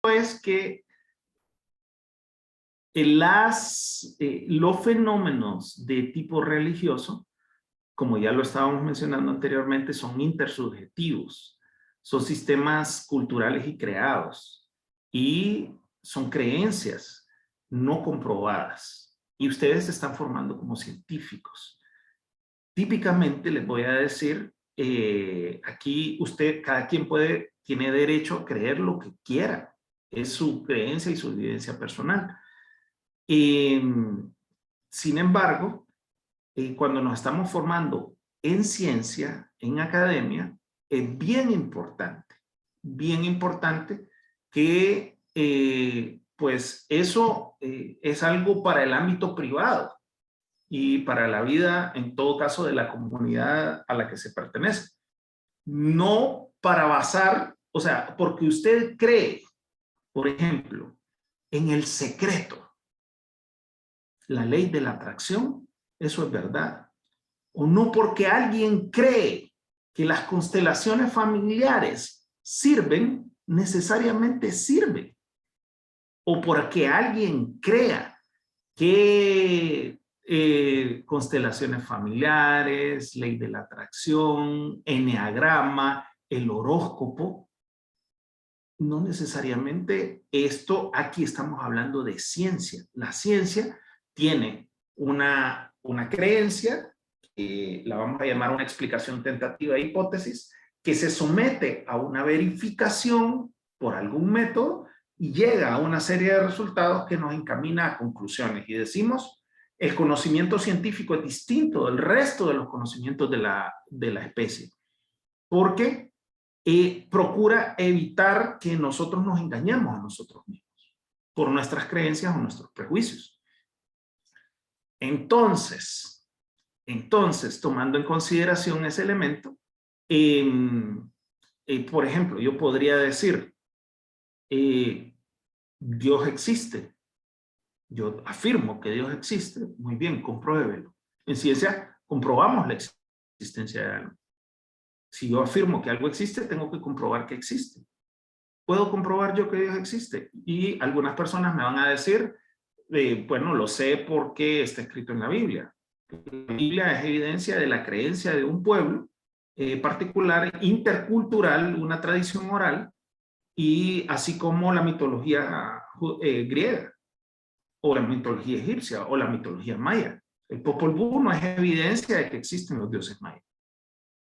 es que los fenómenos de tipo religioso, como ya lo estábamos mencionando anteriormente, son intersubjetivos, son sistemas culturales y creados, y son creencias no comprobadas, y ustedes se están formando como científicos. Típicamente les voy a decir, aquí cada quien tiene derecho a creer lo que quiera, es su creencia y su evidencia personal. Sin embargo, cuando nos estamos formando en ciencia, en academia, es bien importante que pues eso es algo para el ámbito privado y para la vida, en todo caso, de la comunidad a la que se pertenece. No para basar, o sea, porque usted cree, por ejemplo, en el secreto, la ley de la atracción, eso es verdad. O no porque alguien cree que las constelaciones familiares sirven, necesariamente sirven. O porque alguien crea que constelaciones familiares, ley de la atracción, eneagrama, el horóscopo, no necesariamente esto, aquí estamos hablando de ciencia. La ciencia tiene una creencia, la vamos a llamar una explicación tentativa de hipótesis, que se somete a una verificación por algún método y llega a una serie de resultados que nos encamina a conclusiones. Y decimos, el conocimiento científico es distinto del resto de los conocimientos de la especie. Porque procura evitar que nosotros nos engañemos a nosotros mismos por nuestras creencias o nuestros prejuicios. Entonces, tomando en consideración ese elemento, por ejemplo, yo podría decir, Dios existe. Yo afirmo que Dios existe. Muy bien, compruébelo. En ciencia, comprobamos la existencia de algo. Si yo afirmo que algo existe, tengo que comprobar que existe. ¿Puedo comprobar yo que Dios existe? Y algunas personas me van a decir, bueno, lo sé porque está escrito en la Biblia. La Biblia es evidencia de la creencia de un pueblo particular, intercultural, una tradición oral, y así como la mitología griega, o la mitología egipcia, o la mitología maya. El Popol Vuh no es evidencia de que existen los dioses mayas.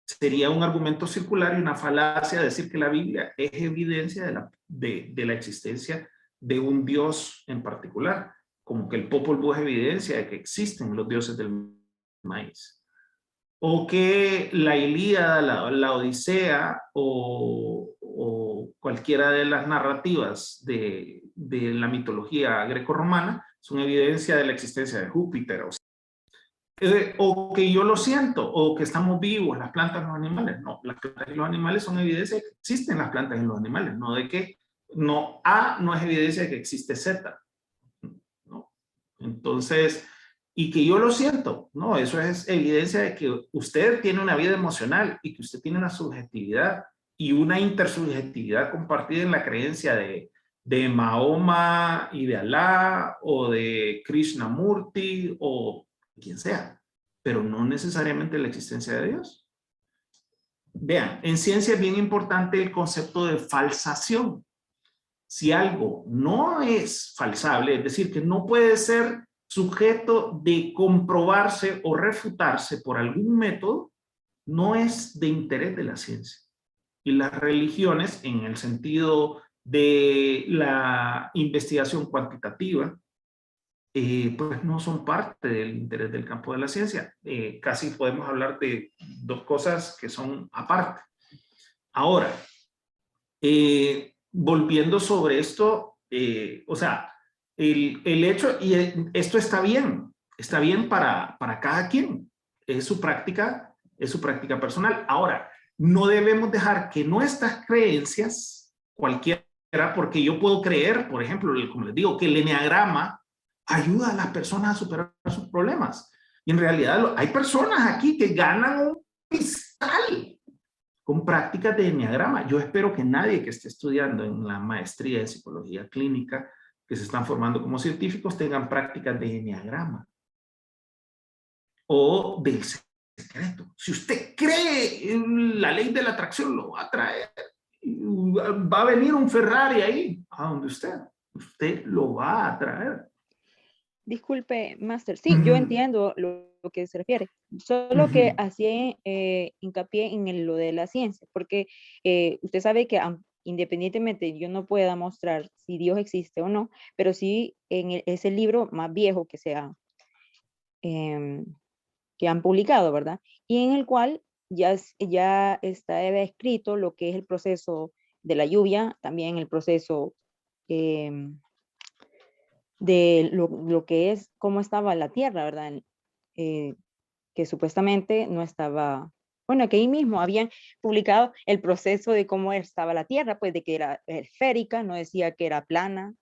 Sería un argumento circular y una falacia decir que la Biblia es evidencia de la existencia de un dios en particular, como que el Popol Vuh es evidencia de que existen los dioses del maíz. O que la Ilíada, la Odisea o cualquiera de las narrativas de la mitología grecorromana son evidencia de la existencia de Júpiter. O que yo lo siento, o que estamos vivos, las plantas y los animales. No, las plantas y los animales son evidencia de que existen las plantas y los animales, no de que A no es evidencia de que existe Z. ¿No? Entonces, y que yo lo siento, no, eso es evidencia de que usted tiene una vida emocional y que usted tiene una subjetividad y una intersubjetividad compartida en la creencia de Mahoma y de Alá o de Krishnamurti o quien sea, pero no necesariamente la existencia de Dios. Vean, en ciencia es bien importante el concepto de falsación. Si algo no es falsable, es decir, que no puede ser sujeto de comprobarse o refutarse por algún método, no es de interés de la ciencia. Y las religiones, en el sentido de la investigación cuantitativa, pues no son parte del interés del campo de la ciencia. Casi podemos hablar de dos cosas que son aparte. Ahora, volviendo sobre esto, o sea, el hecho, y esto está bien para cada quien, es su práctica personal. Ahora, no debemos dejar que nuestras creencias, cualquiera, porque yo puedo creer, por ejemplo, como les digo, que el eneagrama ayuda a las personas a superar sus problemas. Y en realidad hay personas aquí que ganan un cristal con prácticas de enneagrama. Yo espero que nadie que esté estudiando en la maestría de psicología clínica, que se están formando como científicos, tengan prácticas de enneagrama o del secreto. Si usted cree en la ley de la atracción, lo va a traer. Va a venir un Ferrari ahí, a donde usted lo va a traer. Disculpe, Master. Sí, yo entiendo lo que se refiere. Solo que hacía hincapié en lo de la ciencia, porque usted sabe que independientemente yo no pueda mostrar si Dios existe o no, pero sí en ese libro más viejo que han publicado, ¿verdad? Y en el cual ya está escrito lo que es el proceso de la lluvia, también el proceso de lo que es, cómo estaba la tierra, ¿verdad? Que supuestamente no estaba, bueno, que ahí mismo habían publicado el proceso de cómo estaba la tierra, pues de que era esférica, no decía que era plana.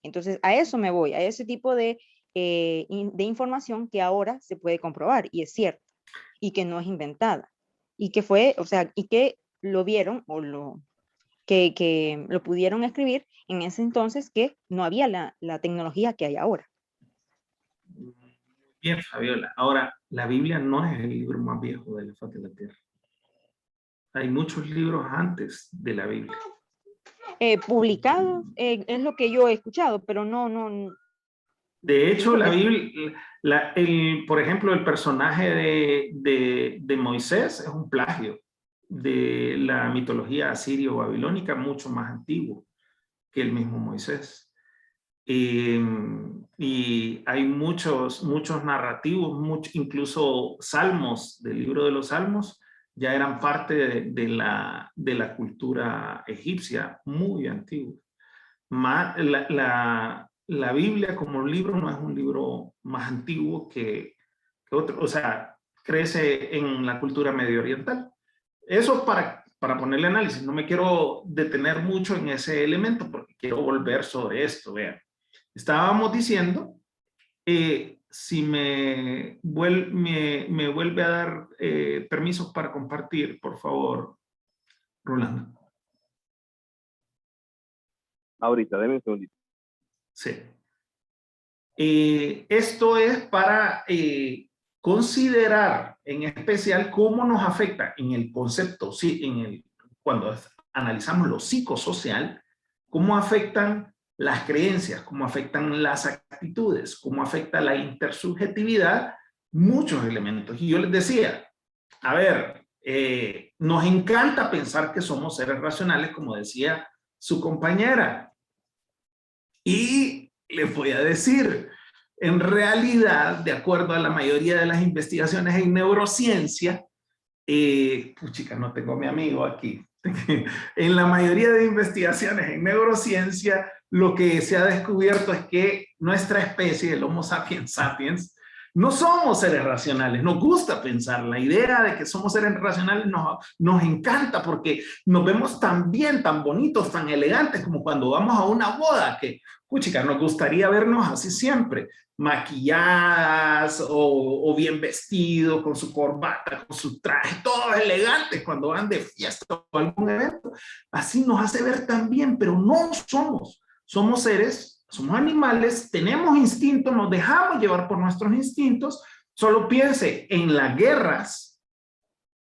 Entonces, a eso me voy, a ese tipo de información que ahora se puede comprobar y es cierto, y que no es inventada, y que fue, o sea, y que lo vieron o que lo pudieron escribir en ese entonces que no había la tecnología que hay ahora. Bien, Fabiola. Ahora, la Biblia no es el libro más viejo de la faz de la tierra. Hay muchos libros antes de la Biblia. Publicados, es lo que yo he escuchado, pero no. De hecho, la Biblia, por ejemplo, el personaje de Moisés es un plagio de la mitología asirio-babilónica, mucho más antiguo que el mismo Moisés. Y hay muchos narrativos, incluso salmos del libro de los Salmos, ya eran parte de la cultura egipcia, muy antigua. La Biblia como libro no es un libro más antiguo que otro, o sea, crece en la cultura medio oriental. Eso para ponerle análisis, no me quiero detener mucho en ese elemento porque quiero volver sobre esto. Vean, estábamos diciendo, si me vuelve a dar permisos para compartir, por favor, Rolando. Ahorita, déme un segundito. Sí. Esto es para considerar en especial cómo nos afecta en el concepto, sí, cuando analizamos lo psicosocial, cómo afectan las creencias, cómo afectan las actitudes, cómo afecta la intersubjetividad, muchos elementos. Y yo les decía, a ver, nos encanta pensar que somos seres racionales, como decía su compañera. Y les voy a decir, en realidad, de acuerdo a la mayoría de las investigaciones en neurociencia, puchica, no tengo a mi amigo aquí. En la mayoría de investigaciones en neurociencia, lo que se ha descubierto es que nuestra especie, el Homo sapiens sapiens, no somos seres racionales. Nos gusta pensar. La idea de que somos seres racionales nos encanta porque nos vemos tan bien, tan bonitos, tan elegantes como cuando vamos a una boda, que, puchica, nos gustaría vernos así siempre, maquilladas o bien vestidos, con su corbata, con su traje, todos elegantes cuando van de fiesta o algún evento. Así nos hace ver tan bien, pero no somos seres. Somos animales, tenemos instintos, nos dejamos llevar por nuestros instintos. Solo piense en las guerras,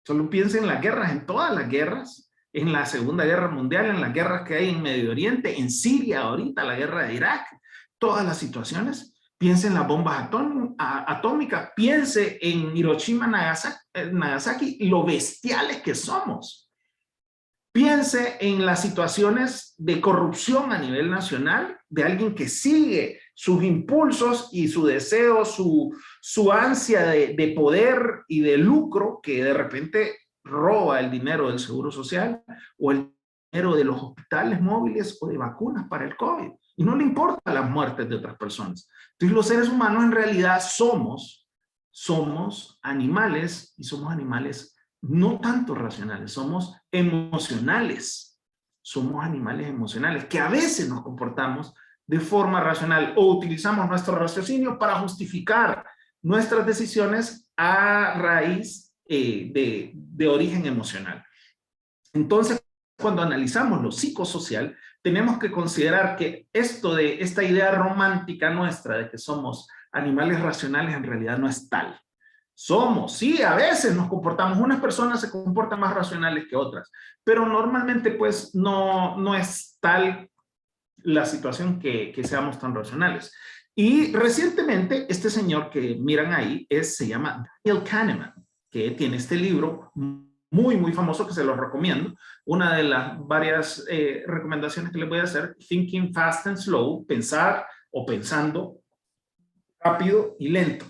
en todas las guerras, en la Segunda Guerra Mundial, en las guerras que hay en Medio Oriente, en Siria ahorita, la guerra de Irak, todas las situaciones. Piense en las bombas atómicas, piense en Hiroshima, Nagasaki, lo bestiales que somos. Piense en las situaciones de corrupción a nivel nacional, de alguien que sigue sus impulsos y su deseo, su ansia de poder y de lucro, que de repente roba el dinero del Seguro Social o el dinero de los hospitales móviles o de vacunas para el COVID. Y no le importa las muertes de otras personas. Entonces los seres humanos en realidad somos animales y somos animales no tanto racionales, somos emocionales. Somos animales emocionales que a veces nos comportamos de forma racional o utilizamos nuestro raciocinio para justificar nuestras decisiones a raíz de origen emocional. Entonces, cuando analizamos lo psicosocial, tenemos que considerar que esta idea romántica nuestra de que somos animales racionales en realidad no es tal. Somos, sí, a veces nos comportamos, unas personas se comportan más racionales que otras, pero normalmente pues no es tal la situación que seamos tan racionales. Y recientemente este señor que miran ahí se llama Daniel Kahneman, que tiene este libro muy famoso que se los recomiendo. Una de las varias recomendaciones que les voy a hacer, Thinking Fast and Slow, pensar o pensando rápido y lento.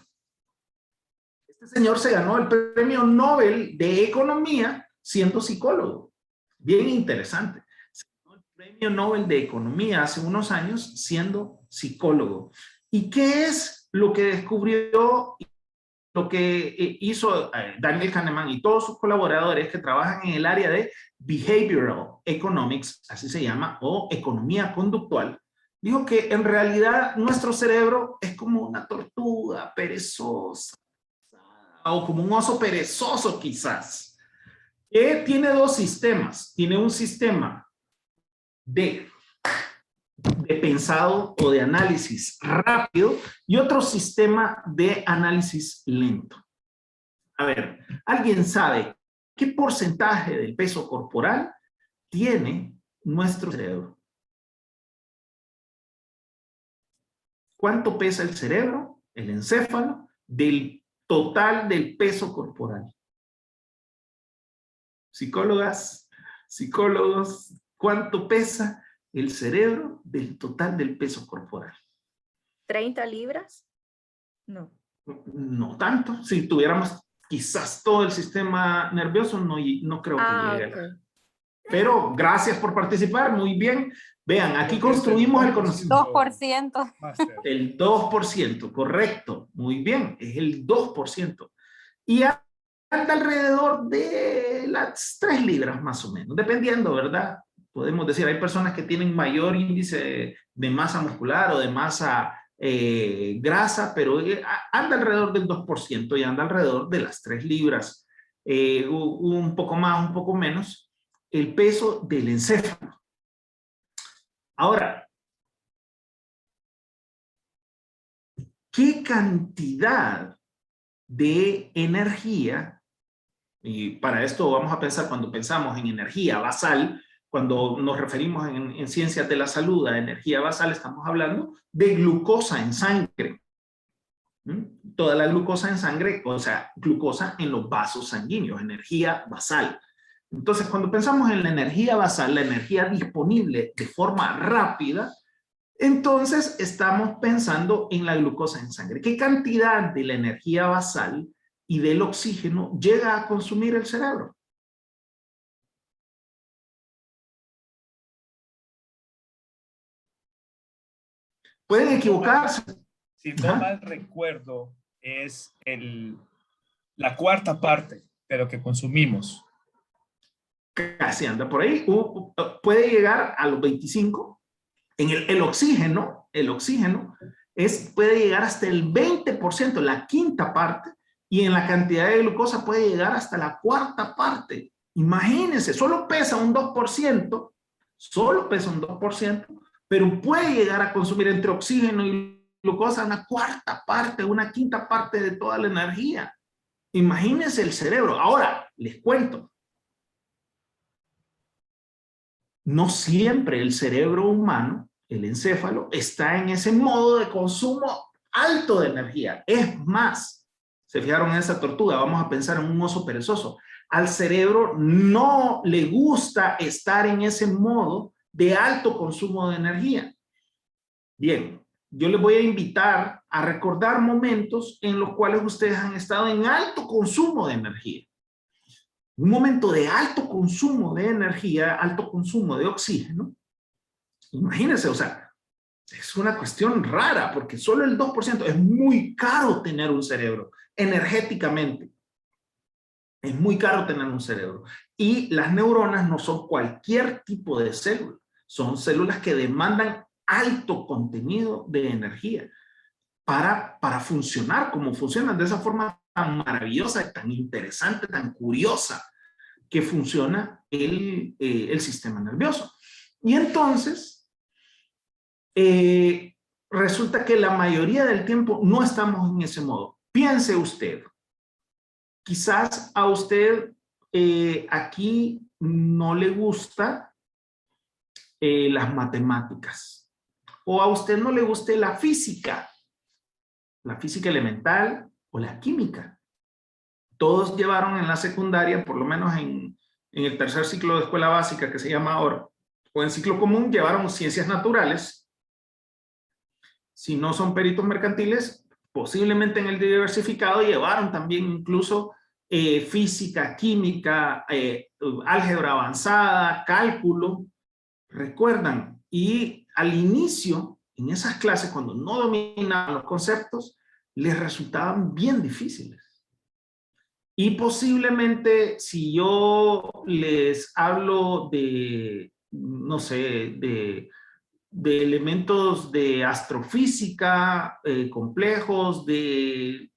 Este señor se ganó el premio Nobel de Economía siendo psicólogo. Bien interesante. Se ganó el premio Nobel de Economía hace unos años siendo psicólogo. ¿Y qué es lo que descubrió? Lo que hizo Daniel Kahneman y todos sus colaboradores que trabajan en el área de Behavioral Economics, así se llama, o economía conductual, dijo que en realidad nuestro cerebro es como una tortuga perezosa, o como un oso perezoso quizás, que tiene dos sistemas. Tiene un sistema de pensado o de análisis rápido y otro sistema de análisis lento. A ver, ¿alguien sabe qué porcentaje del peso corporal tiene nuestro cerebro? ¿Cuánto pesa el cerebro, el encéfalo, del total del peso corporal? Psicólogas, psicólogos, ¿cuánto pesa el cerebro del total del peso corporal? ¿30 libras? No. No tanto. Si tuviéramos quizás todo el sistema nervioso, no creo que llegue. Okay. Pero gracias por participar, muy bien. Vean, aquí construimos el conocimiento. 2%. El 2%, correcto. Muy bien, es el 2%. Y anda alrededor de las 3 libras más o menos, dependiendo, ¿verdad? Podemos decir, hay personas que tienen mayor índice de masa muscular o de masa grasa, pero anda alrededor del 2% y anda alrededor de las 3 libras. Un poco más, un poco menos, el peso del encéfalo. Ahora, ¿qué cantidad de energía? Y para esto vamos a pensar, cuando pensamos en energía basal, cuando nos referimos en ciencias de la salud a energía basal, estamos hablando de glucosa en sangre. Toda la glucosa en sangre, o sea, glucosa en los vasos sanguíneos, energía basal. Entonces, cuando pensamos en la energía basal, la energía disponible de forma rápida, entonces estamos pensando en la glucosa en sangre. ¿Qué cantidad de la energía basal y del oxígeno llega a consumir el cerebro? Pueden equivocarse. Si no mal recuerdo, es la cuarta parte de lo que consumimos. Casi anda por ahí. Puede llegar a los 25. En el oxígeno puede llegar hasta el 20%, la quinta parte, y en la cantidad de glucosa puede llegar hasta la cuarta parte. Imagínense, solo pesa un 2%, pero puede llegar a consumir entre oxígeno y glucosa una cuarta parte, una quinta parte de toda la energía. Imagínense el cerebro. Ahora, les cuento. No siempre el cerebro humano, el encéfalo, está en ese modo de consumo alto de energía. Es más, se fijaron en esa tortuga, vamos a pensar en un oso perezoso. Al cerebro no le gusta estar en ese modo de alto consumo de energía. Bien, yo les voy a invitar a recordar momentos en los cuales ustedes han estado en alto consumo de energía. Un momento de alto consumo de energía, alto consumo de oxígeno. Imagínense, o sea, es una cuestión rara porque solo el 2% es muy caro tener un cerebro energéticamente. Es muy caro tener un cerebro. Y las neuronas no son cualquier tipo de célula. Son células que demandan alto contenido de energía para funcionar como funcionan de esa forma tan maravillosa, tan interesante, tan curiosa que funciona el sistema nervioso. Y entonces, resulta que la mayoría del tiempo no estamos en ese modo. Piense usted, quizás a usted aquí no le gusta las matemáticas, o a usted no le guste la física elemental o la química. Todos llevaron en la secundaria, por lo menos en el tercer ciclo de escuela básica que se llama ahora, o en ciclo común, llevaron ciencias naturales. Si no son peritos mercantiles, posiblemente en el diversificado llevaron también incluso física, química, álgebra avanzada, cálculo. Recuerdan, y al inicio, en esas clases, cuando no dominaban los conceptos, les resultaban bien difíciles. Y posiblemente si yo les hablo de, no sé, de elementos de astrofísica complejos, de,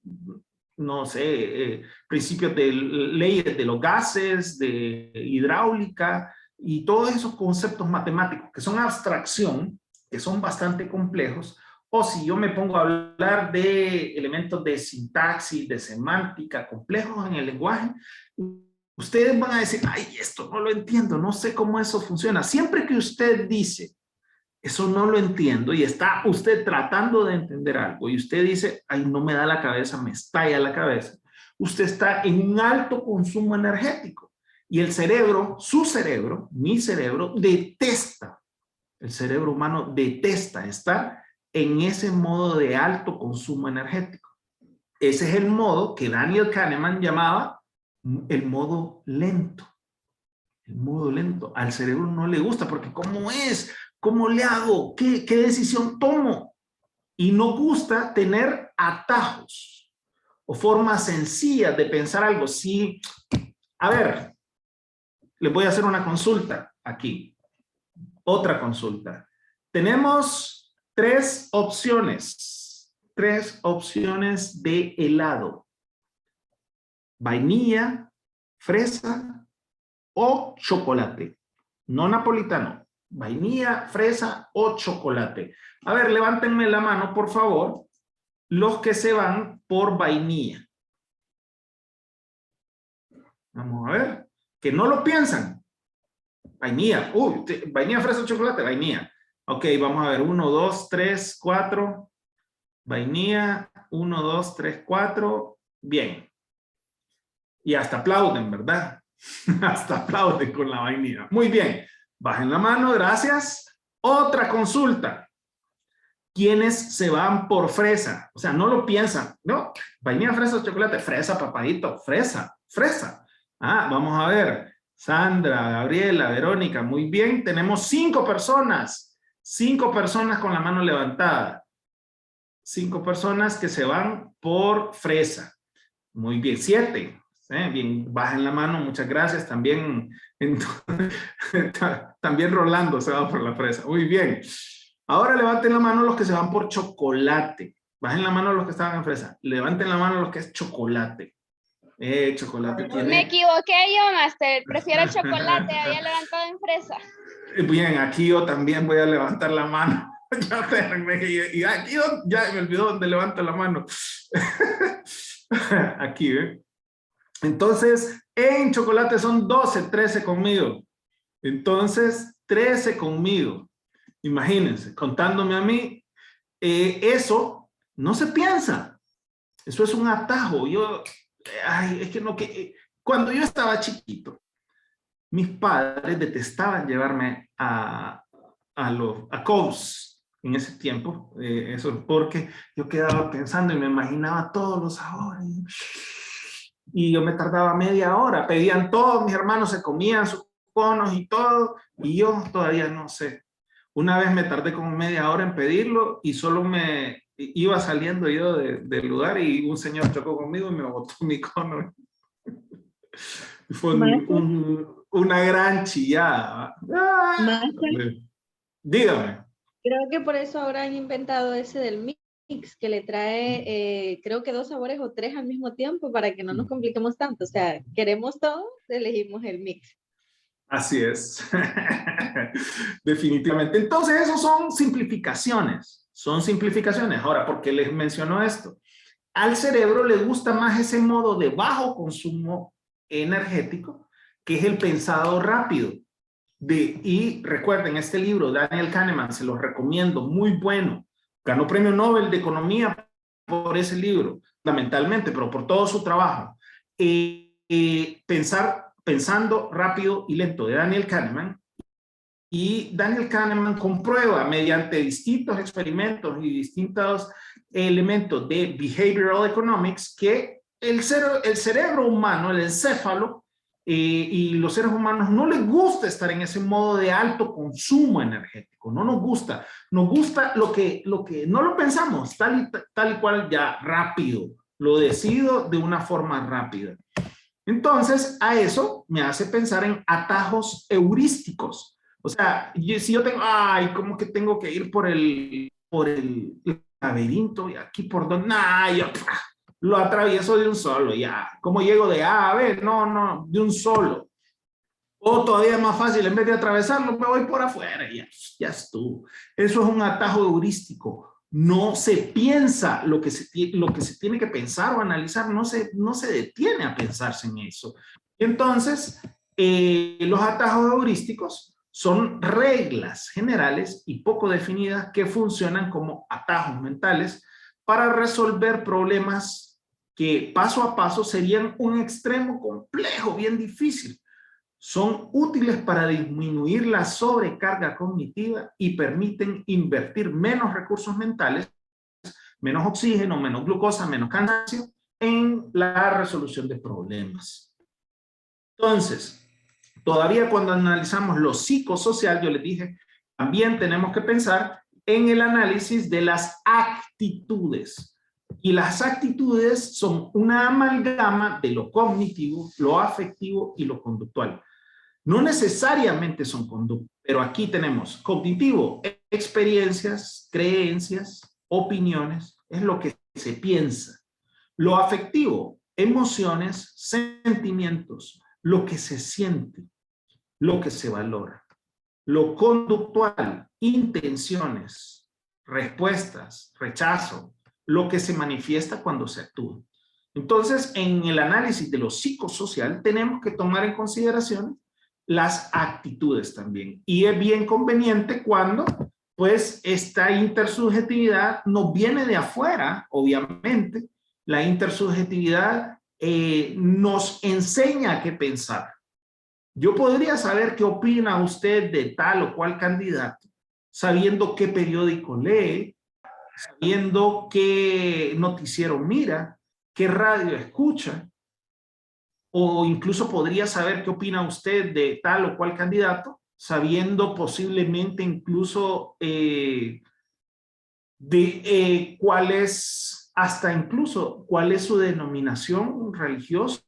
no sé, principios de leyes de los gases, de hidráulica, y todos esos conceptos matemáticos que son abstracción, que son bastante complejos, o si yo me pongo a hablar de elementos de sintaxis, de semántica, complejos en el lenguaje, ustedes van a decir, ay, esto no lo entiendo, no sé cómo eso funciona. Siempre que usted dice, eso no lo entiendo, y está usted tratando de entender algo, y usted dice, ay, no me da la cabeza, me estalla la cabeza, usted está en un alto consumo energético. Y el cerebro, su cerebro, mi cerebro, detesta, el cerebro humano detesta estar en ese modo de alto consumo energético. Ese es el modo que Daniel Kahneman llamaba el modo lento. El modo lento. Al cerebro no le gusta porque ¿cómo es? ¿Cómo le hago? ¿Qué decisión tomo? Y no gusta tener atajos o formas sencillas de pensar algo. Sí, a ver, les voy a hacer una consulta aquí. Otra consulta. Tenemos tres opciones de helado: vainilla, fresa o chocolate. No napolitano, vainilla, fresa o chocolate. A ver, levántenme la mano, por favor, los que se van por vainilla. Vamos a ver, que no lo piensan. Vainilla, vainilla, fresa o chocolate, vainilla. Ok, vamos a ver, 1, 2, 3, 4. Vainilla, 1, 2, 3, 4. Bien. Y hasta aplauden, ¿verdad? Hasta aplauden con la vainilla. Muy bien. Bajen la mano, gracias. Otra consulta. ¿Quiénes se van por fresa? O sea, no lo piensan. No, vainilla, fresa o chocolate. Fresa, papadito. Fresa, fresa. Ah, vamos a ver. Sandra, Gabriela, Verónica. Muy bien. Tenemos 5 personas. 5 personas con la mano levantada. 5 personas que se van por fresa. Muy bien. 7. Bien, bajen la mano, muchas gracias. También, también Rolando se va por la fresa. Muy bien. Ahora levanten la mano los que se van por chocolate. Bajen la mano los que estaban en fresa. Levanten la mano los que es chocolate. Chocolate tiene... Me equivoqué yo, Master. Prefiero el chocolate. Había levantado en fresa. Bien, aquí yo también voy a levantar la mano. Y aquí ya me olvidó dónde levanto la mano. Aquí, ¿eh? Entonces, en chocolate son 12, 13 conmigo. Entonces, 13 conmigo. Imagínense, contándome a mí, eso no se piensa. Eso es un atajo. Es que no, cuando yo estaba chiquito, mis padres detestaban llevarme a Coles en ese tiempo. Eso porque yo quedaba pensando y me imaginaba todos los sabores. Y yo me tardaba media hora. Pedían todos, mis hermanos se comían sus conos y todo, y yo todavía no sé. Una vez me tardé como media hora en pedirlo y solo me iba saliendo yo del lugar y un señor chocó conmigo y me botó mi cono. Fue una gran chillada. Dígame. Creo que por eso ahora han inventado ese del mix, que le trae, creo que 2 sabores o 3 al mismo tiempo para que no nos compliquemos tanto. O sea, queremos todo, elegimos el mix. Así es. Definitivamente. Entonces, esos son simplificaciones. Son simplificaciones. Ahora, ¿por qué les menciono esto? Al cerebro le gusta más ese modo de bajo consumo energético, que es el pensado rápido. Y recuerden, este libro, Daniel Kahneman, se los recomiendo, muy bueno. Ganó premio Nobel de Economía por ese libro, fundamentalmente, pero por todo su trabajo. Pensando rápido y lento, de Daniel Kahneman. Y Daniel Kahneman comprueba mediante distintos experimentos y distintos elementos de behavioral economics que el cerebro humano, el encéfalo, y los seres humanos no les gusta estar en ese modo de alto consumo energético, no nos gusta lo que no lo pensamos tal y cual, ya rápido, lo decido de una forma rápida. Entonces, a eso me hace pensar en atajos heurísticos. O sea, si yo tengo, ¿cómo que tengo que ir por el laberinto? Y aquí por donde, yo lo atravieso de un solo, ya. ¿Cómo llego de A a B? No, de un solo. O todavía más fácil, en vez de atravesarlo, me voy por afuera, ya estuvo. Eso es un atajo heurístico. No se piensa lo que se tiene que pensar o analizar, no se detiene a pensarse en eso. Entonces, los atajos heurísticos son reglas generales y poco definidas que funcionan como atajos mentales para resolver problemas que paso a paso serían un extremo complejo, bien difícil. Son útiles para disminuir la sobrecarga cognitiva y permiten invertir menos recursos mentales, menos oxígeno, menos glucosa, menos cansancio en la resolución de problemas. Entonces, todavía cuando analizamos lo psicosocial, yo les dije, también tenemos que pensar en el análisis de las actitudes. Y las actitudes son una amalgama de lo cognitivo, lo afectivo y lo conductual. No necesariamente son conductas, pero aquí tenemos cognitivo, experiencias, creencias, opiniones, es lo que se piensa. Lo afectivo, emociones, sentimientos, lo que se siente, lo que se valora. Lo conductual, intenciones, respuestas, rechazo, lo que se manifiesta cuando se actúa. Entonces, en el análisis de lo psicosocial tenemos que tomar en consideración las actitudes también. Y es bien conveniente cuando, pues, esta intersubjetividad nos viene de afuera, obviamente. La intersubjetividad nos enseña a qué pensar. Yo podría saber qué opina usted de tal o cual candidato, sabiendo qué periódico lee, sabiendo qué noticiero mira, qué radio escucha, o incluso podría saber qué opina usted de tal o cual candidato, sabiendo posiblemente incluso cuál es, hasta incluso cuál es su denominación religiosa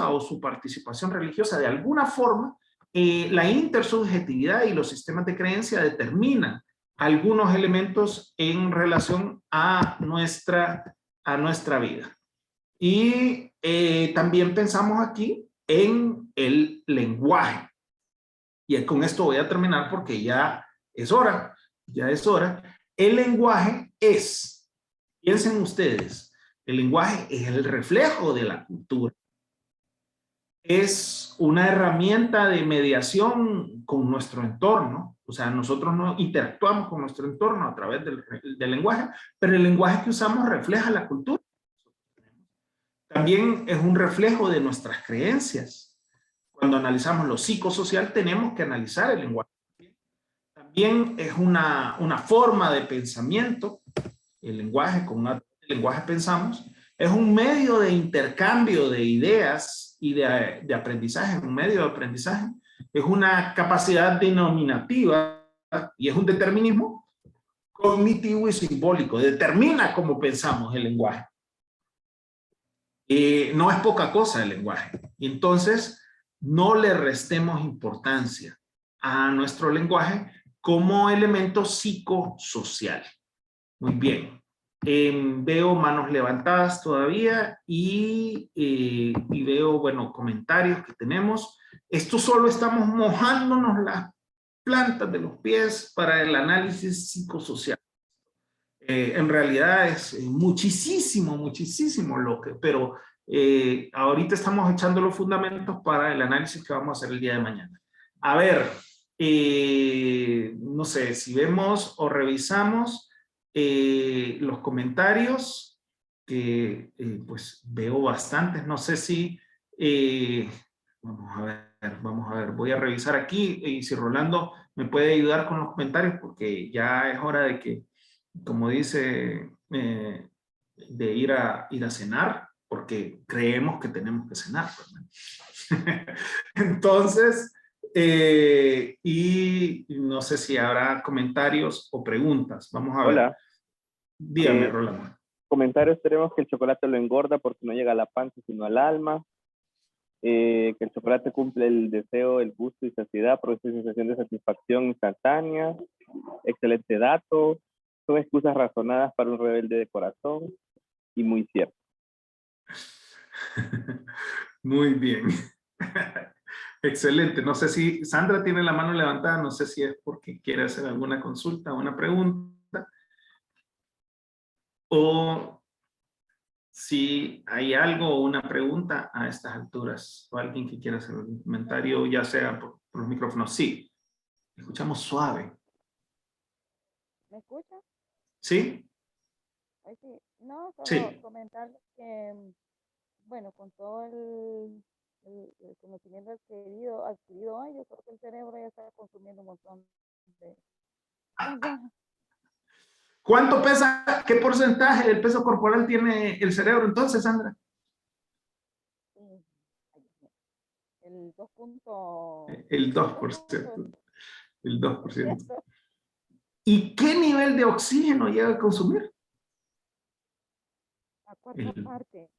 o su participación religiosa. De alguna forma, la intersubjetividad y los sistemas de creencia determinan algunos elementos en relación a nuestra vida. Y también pensamos aquí en el lenguaje. Y con esto voy a terminar porque ya es hora. El lenguaje es, piensen ustedes, el lenguaje es el reflejo de la cultura. Es una herramienta de mediación con nuestro entorno. O sea, nosotros no interactuamos con nuestro entorno a través del lenguaje, pero el lenguaje que usamos refleja la cultura. También es un reflejo de nuestras creencias. Cuando analizamos lo psicosocial, tenemos que analizar el lenguaje. También es una forma de pensamiento. El lenguaje, con el lenguaje pensamos, es un medio de intercambio de ideas y de aprendizaje, un medio de aprendizaje. Es una capacidad denominativa y es un determinismo cognitivo y simbólico. Determina cómo pensamos el lenguaje. No es poca cosa el lenguaje. Entonces, no le restemos importancia a nuestro lenguaje como elemento psicosocial. Muy bien. Veo manos levantadas todavía y veo, bueno, comentarios que tenemos. Esto solo estamos mojándonos las plantas de los pies para el análisis psicosocial. En realidad es muchísimo, muchísimo pero ahorita estamos echando los fundamentos para el análisis que vamos a hacer el día de mañana. A ver, no sé, si vemos o revisamos los comentarios, que pues veo bastantes, no sé si, vamos a ver, voy a revisar aquí y si Rolando me puede ayudar con los comentarios porque ya es hora de que, como dice, de ir a cenar, porque creemos que tenemos que cenar, ¿verdad? Entonces, y no sé si habrá comentarios o preguntas. Vamos a ver. Hola. Dígame, Rolando. Comentarios tenemos que el chocolate lo engorda porque no llega a la panza sino al alma. Que el chocolate cumple el deseo, el gusto y saciedad, produce sensación de satisfacción instantánea. Excelente dato. Son excusas razonadas para un rebelde de corazón y muy cierto. Muy bien. Excelente. No sé si Sandra tiene la mano levantada, no sé si es porque quiere hacer alguna consulta o una pregunta. O si hay algo o una pregunta a estas alturas. O alguien que quiera hacer un comentario, ya sea por los micrófonos. Sí. Escuchamos suave. ¿Me escucha? ¿Sí? Sí. No, solo Sí. comentarles que, bueno, con todo el conocimiento adquirido hoy, yo creo que el cerebro ya está consumiendo un montón de... ¿Cuánto pesa, qué porcentaje del peso corporal tiene el cerebro entonces, Sandra? El 2%. El 2%. El 2%. ¿Y qué nivel de oxígeno llega a consumir? A cuarta parte.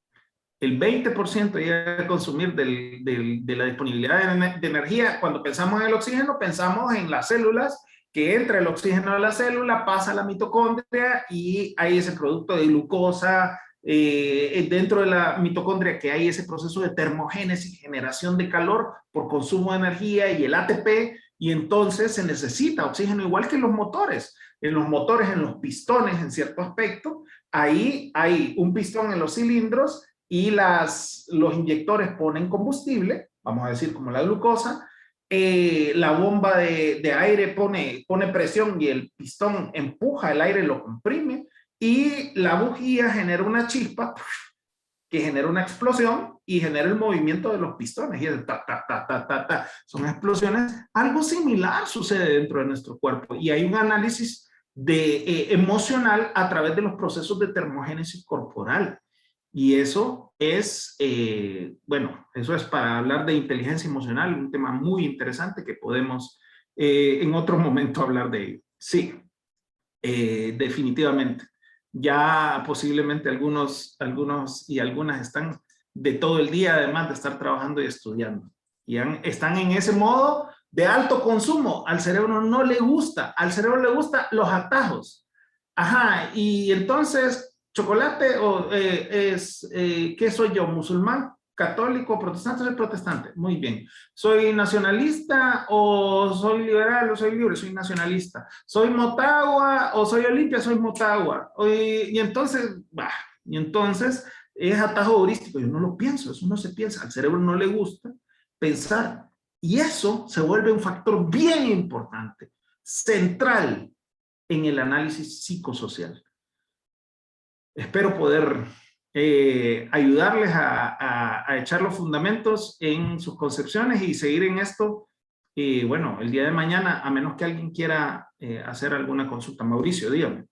El 20% llega a consumir de la disponibilidad de energía. Cuando pensamos en el oxígeno, pensamos en las células, que entra el oxígeno a la célula, pasa a la mitocondria y hay ese producto de glucosa dentro de la mitocondria, que hay ese proceso de termogénesis, generación de calor por consumo de energía y el ATP, y entonces se necesita oxígeno igual que en los motores. En los pistones, en cierto aspecto, ahí hay un pistón en los cilindros y los inyectores ponen combustible, vamos a decir como la glucosa, la bomba de aire pone presión y el pistón empuja el aire, lo comprime, y la bujía genera una chispa que genera una explosión y genera el movimiento de los pistones. Y es ta, ta, ta, ta, ta, ta. Son explosiones. Algo similar sucede dentro de nuestro cuerpo y hay un análisis emocional a través de los procesos de termogénesis corporal. Y eso es, bueno, eso es para hablar de inteligencia emocional, un tema muy interesante que podemos en otro momento hablar de ello. Sí, definitivamente. Ya posiblemente algunos y algunas están de todo el día, además de estar trabajando y estudiando. Y están en ese modo de alto consumo. Al cerebro no le gusta, al cerebro le gustan los atajos. Ajá, y entonces, chocolate o ¿qué soy yo? ¿Musulmán, católico, protestante? Soy protestante. Muy bien. ¿Soy nacionalista o soy liberal o soy libre? Soy nacionalista. ¿Soy Motagua o soy Olimpia? Soy Motagua. Y entonces, es atajo heurístico. Yo no lo pienso, eso no se piensa. Al cerebro no le gusta pensar. Y eso se vuelve un factor bien importante, central en el análisis psicosocial. Espero poder ayudarles a echar los fundamentos en sus concepciones y seguir en esto. Bueno, el día de mañana, a menos que alguien quiera hacer alguna consulta. Mauricio, dígame.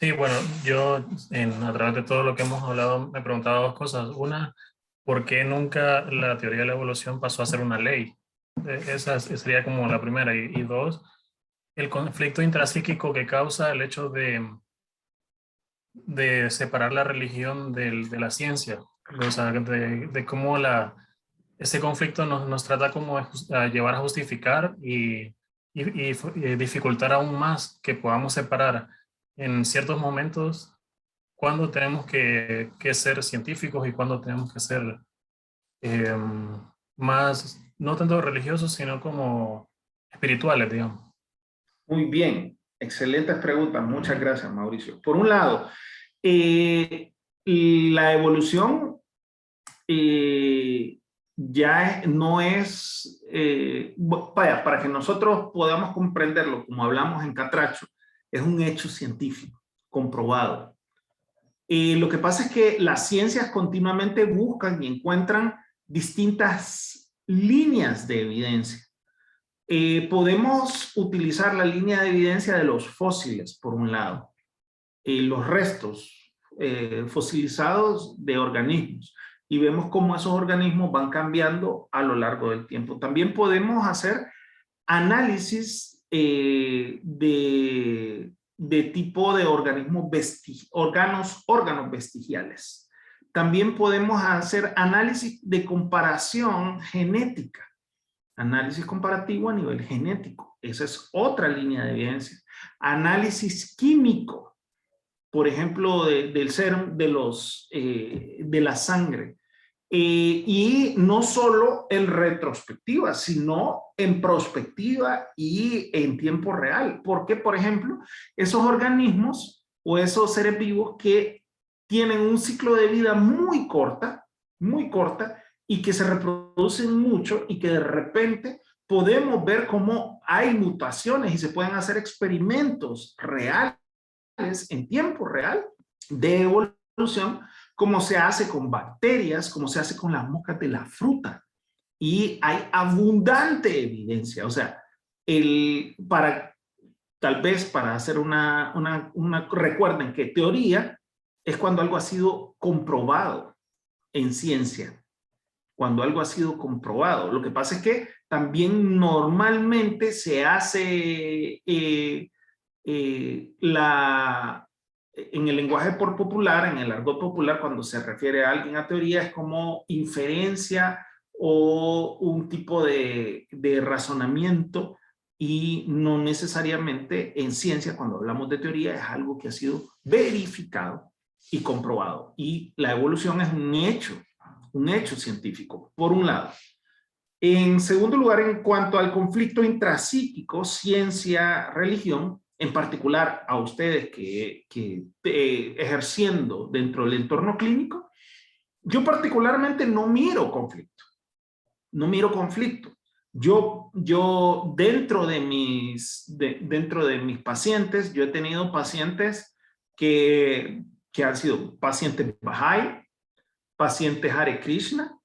Sí, bueno, yo a través de todo lo que hemos hablado me preguntaba dos cosas. Una, ¿por qué nunca la teoría de la evolución pasó a ser una ley? Esa sería como la primera. Y dos, el conflicto intrapsíquico que causa el hecho de separar la religión de la ciencia. O sea, de cómo ese conflicto nos trata como a llevar a justificar y dificultar aún más que podamos separar en ciertos momentos cuándo tenemos que ser científicos y cuándo tenemos que ser más, no tanto religiosos, sino como espirituales, digamos. Muy bien, excelentes preguntas. Muchas gracias, Mauricio. Por un lado, la evolución ya no es, vaya, para que nosotros podamos comprenderlo, como hablamos en Catracho, es un hecho científico, comprobado. Lo que pasa es que las ciencias continuamente buscan y encuentran distintas líneas de evidencia. Podemos utilizar la línea de evidencia de los fósiles, por un lado, los restos fosilizados de organismos, y vemos cómo esos organismos van cambiando a lo largo del tiempo. También podemos hacer análisis de tipo de organismos órganos vestigiales. También podemos hacer análisis de comparación genética. Análisis comparativo a nivel genético. Esa es otra línea de evidencia. Análisis químico. Por ejemplo, del serum, de la sangre. Y no solo en retrospectiva, sino en prospectiva y en tiempo real. Porque, por ejemplo, esos organismos o esos seres vivos que tienen un ciclo de vida muy corta, y que se reproducen mucho y que de repente podemos ver cómo hay mutaciones y se pueden hacer experimentos reales en tiempo real de evolución, como se hace con bacterias, como se hace con las moscas de la fruta. Y hay abundante evidencia. O sea, tal vez para hacer recuerden que teoría es cuando algo ha sido comprobado en ciencia. Cuando algo ha sido comprobado. Lo que pasa es que también normalmente se hace en el lenguaje popular, en el argot popular, cuando se refiere a alguien a teoría, es como inferencia o un tipo de razonamiento, y no necesariamente en ciencia, cuando hablamos de teoría, es algo que ha sido verificado y comprobado. Y la evolución es un hecho científico, por un lado. En segundo lugar, en cuanto al conflicto intrapsíquico, ciencia-religión, en particular a ustedes que ejerciendo dentro del entorno clínico, yo particularmente no miro conflicto. No miro conflicto. Yo dentro de mis pacientes, yo he tenido pacientes que han sido pacientes Bahá'í, pacientes Hare Krishna,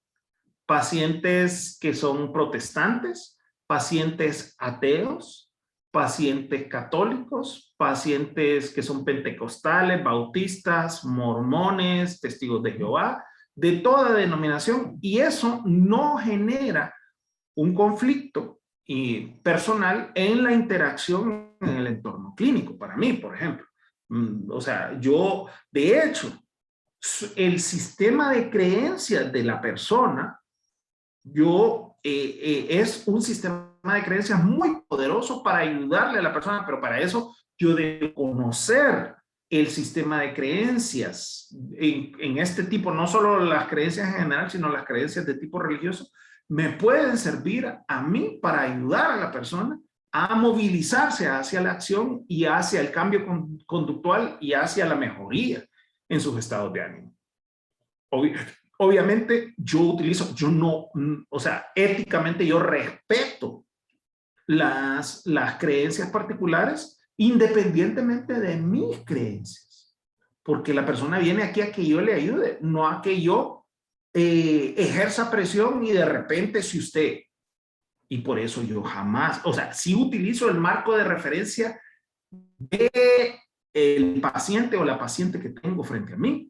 pacientes que son protestantes, pacientes ateos, pacientes católicos, pacientes que son pentecostales, bautistas, mormones, testigos de Jehová, de toda denominación, y eso no genera un conflicto personal en la interacción en el entorno clínico, para mí, por ejemplo. O sea, yo, de hecho, el sistema de creencias de la persona, es un sistema de creencias muy poderoso para ayudarle a la persona, pero para eso yo debo conocer el sistema de creencias en este tipo, no solo las creencias en general, sino las creencias de tipo religioso, me pueden servir a mí para ayudar a la persona a movilizarse hacia la acción y hacia el cambio conductual y hacia la mejoría en sus estados de ánimo. Obviamente éticamente yo respeto las creencias particulares independientemente de mis creencias, porque la persona viene aquí a que yo le ayude, no a que yo ejerza presión y de repente si usted, y por eso yo jamás, si utilizo el marco de referencia del paciente o la paciente que tengo frente a mí,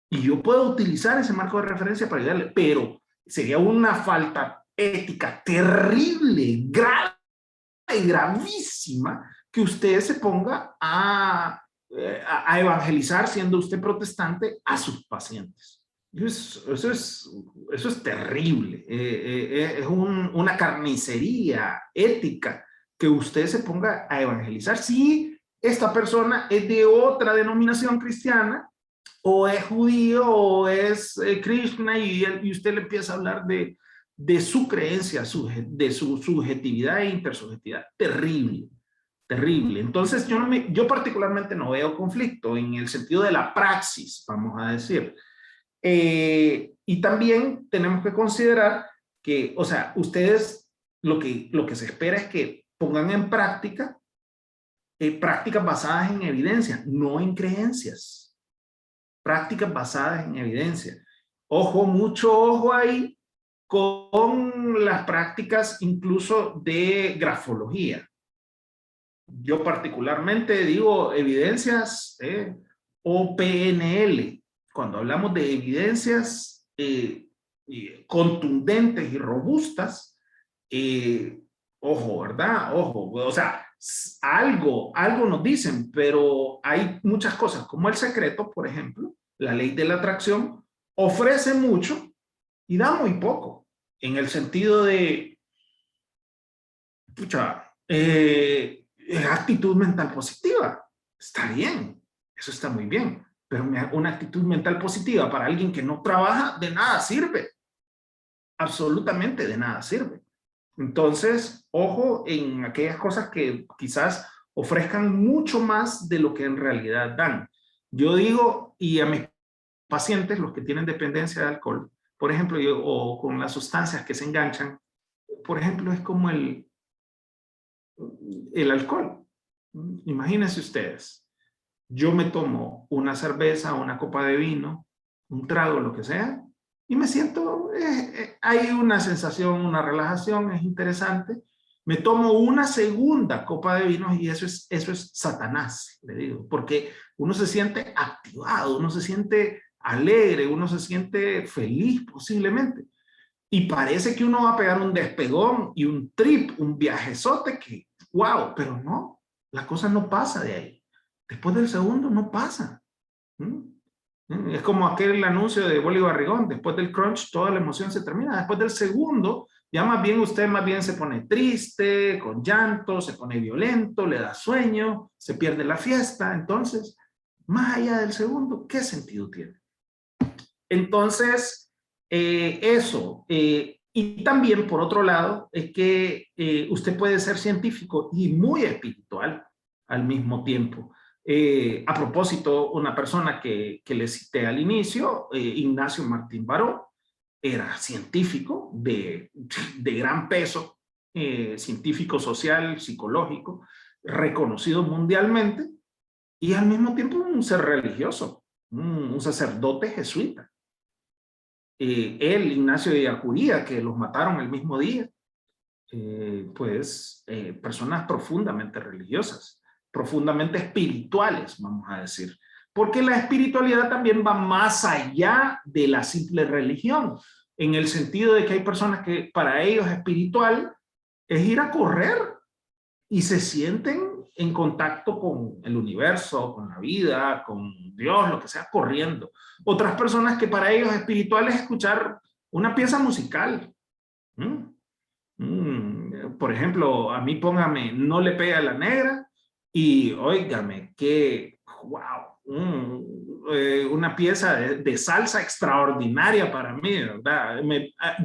y yo puedo utilizar ese marco de referencia para ayudarle, pero sería una falta ética terrible, grave y gravísima que usted se ponga a evangelizar, siendo usted protestante, a sus pacientes. Eso es terrible. Es una carnicería ética que usted se ponga a evangelizar. Si esta persona es de otra denominación cristiana, o es judío, o es Krishna, y usted le empieza a hablar de su creencia, de su subjetividad e intersubjetividad. Terrible, terrible. Entonces yo particularmente no veo conflicto en el sentido de la praxis, vamos a decir. Y también tenemos que considerar que, o sea, ustedes lo que se espera es que pongan en práctica prácticas basadas en evidencia, no en creencias. Prácticas basadas en evidencia. Ojo, mucho ojo ahí con las prácticas incluso de grafología. Yo particularmente digo evidencias o PNL. Cuando hablamos de evidencias contundentes y robustas, ojo, ¿verdad? Ojo, o sea, algo nos dicen, pero hay muchas cosas, como el secreto, por ejemplo, la ley de la atracción, ofrece mucho y da muy poco, en el sentido de, pucha, actitud mental positiva, está bien, eso está muy bien, pero una actitud mental positiva para alguien que no trabaja, de nada sirve, absolutamente de nada sirve. Entonces, ojo en aquellas cosas que quizás ofrezcan mucho más de lo que en realidad dan. Yo digo, y a mis pacientes, los que tienen dependencia de alcohol, por ejemplo, o con las sustancias que se enganchan, por ejemplo, es como el alcohol. Imagínense ustedes, yo me tomo una cerveza, una copa de vino, un trago, lo que sea, y me siento, hay una sensación, una relajación, es interesante. Me tomo una segunda copa de vino y eso es Satanás, le digo, porque uno se siente activado, uno se siente alegre, uno se siente feliz posiblemente. Y parece que uno va a pegar un despegón y un trip, un viajezote que, wow, pero no, la cosa no pasa de ahí. Después del segundo no pasa. Es como aquel anuncio de Boli Barrigón, después del crunch toda la emoción se termina, después del segundo ya más bien usted se pone triste, con llanto, se pone violento, le da sueño, se pierde la fiesta. Entonces, más allá del segundo, ¿qué sentido tiene? Entonces, eso. Y también, por otro lado, es que usted puede ser científico y muy espiritual al mismo tiempo. A propósito, una persona que le cité al inicio, Ignacio Martín Baró, era científico de gran peso, científico social, psicológico, reconocido mundialmente, y al mismo tiempo un ser religioso, un sacerdote jesuita. Él, Ignacio de Acuría, que los mataron el mismo día, personas profundamente religiosas, profundamente espirituales, vamos a decir. Porque la espiritualidad también va más allá de la simple religión, en el sentido de que hay personas que para ellos espiritual es ir a correr y se sienten en contacto con el universo, con la vida, con Dios, lo que sea, corriendo. Otras personas que para ellos espiritual es escuchar una pieza musical. Por ejemplo, a mí póngame No le pega a la negra y óigame que, wow, una pieza de salsa extraordinaria para mí, ¿verdad?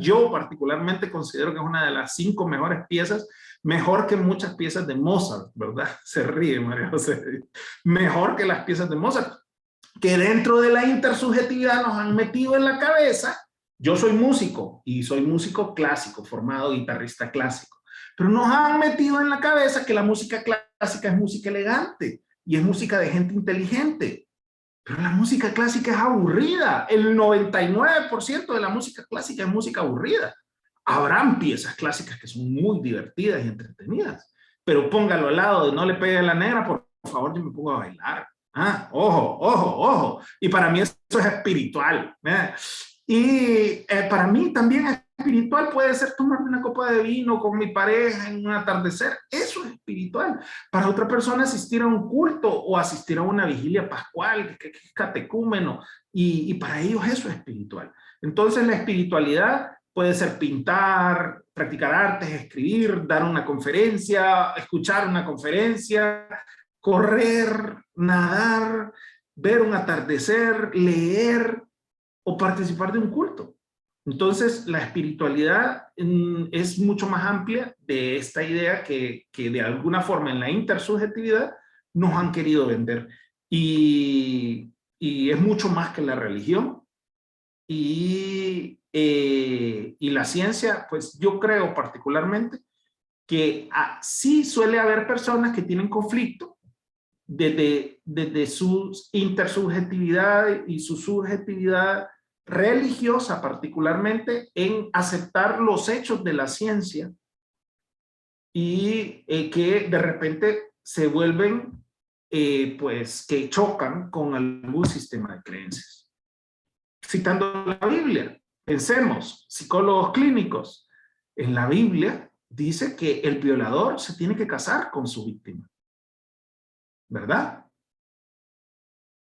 Yo particularmente considero que es una de las 5 mejores piezas, mejor que muchas piezas de Mozart, ¿verdad? Se ríe María José. Mejor que las piezas de Mozart, que dentro de la intersubjetividad nos han metido en la cabeza. Yo soy músico y soy músico clásico, formado guitarrista clásico, pero nos han metido en la cabeza que la música clásica es música elegante y es música de gente inteligente. Pero la música clásica es aburrida. El 99% de la música clásica es música aburrida. Habrán piezas clásicas que son muy divertidas y entretenidas, pero póngalo al lado de No le pegue a la negra, por favor, yo me pongo a bailar. Ojo, ojo, ojo. Y para mí eso es espiritual. Y para mí también espiritual puede ser tomarme una copa de vino con mi pareja en un atardecer. Eso es espiritual. Para otra persona asistir a un culto o asistir a una vigilia pascual, que es catecúmeno, y para ellos eso es espiritual. Entonces la espiritualidad puede ser pintar, practicar artes, escribir, dar una conferencia, escuchar una conferencia, correr, nadar, ver un atardecer, leer o participar de un culto. Entonces, la espiritualidad es mucho más amplia de esta idea que de alguna forma en la intersubjetividad nos han querido vender. Y es mucho más que la religión. Y la ciencia, pues yo creo particularmente que sí suele haber personas que tienen conflicto desde su intersubjetividad y su subjetividad religiosa particularmente en aceptar los hechos de la ciencia y que de repente se vuelven pues que chocan con algún sistema de creencias. Citando la Biblia, pensemos, psicólogos clínicos, en la Biblia dice que el violador se tiene que casar con su víctima, ¿verdad?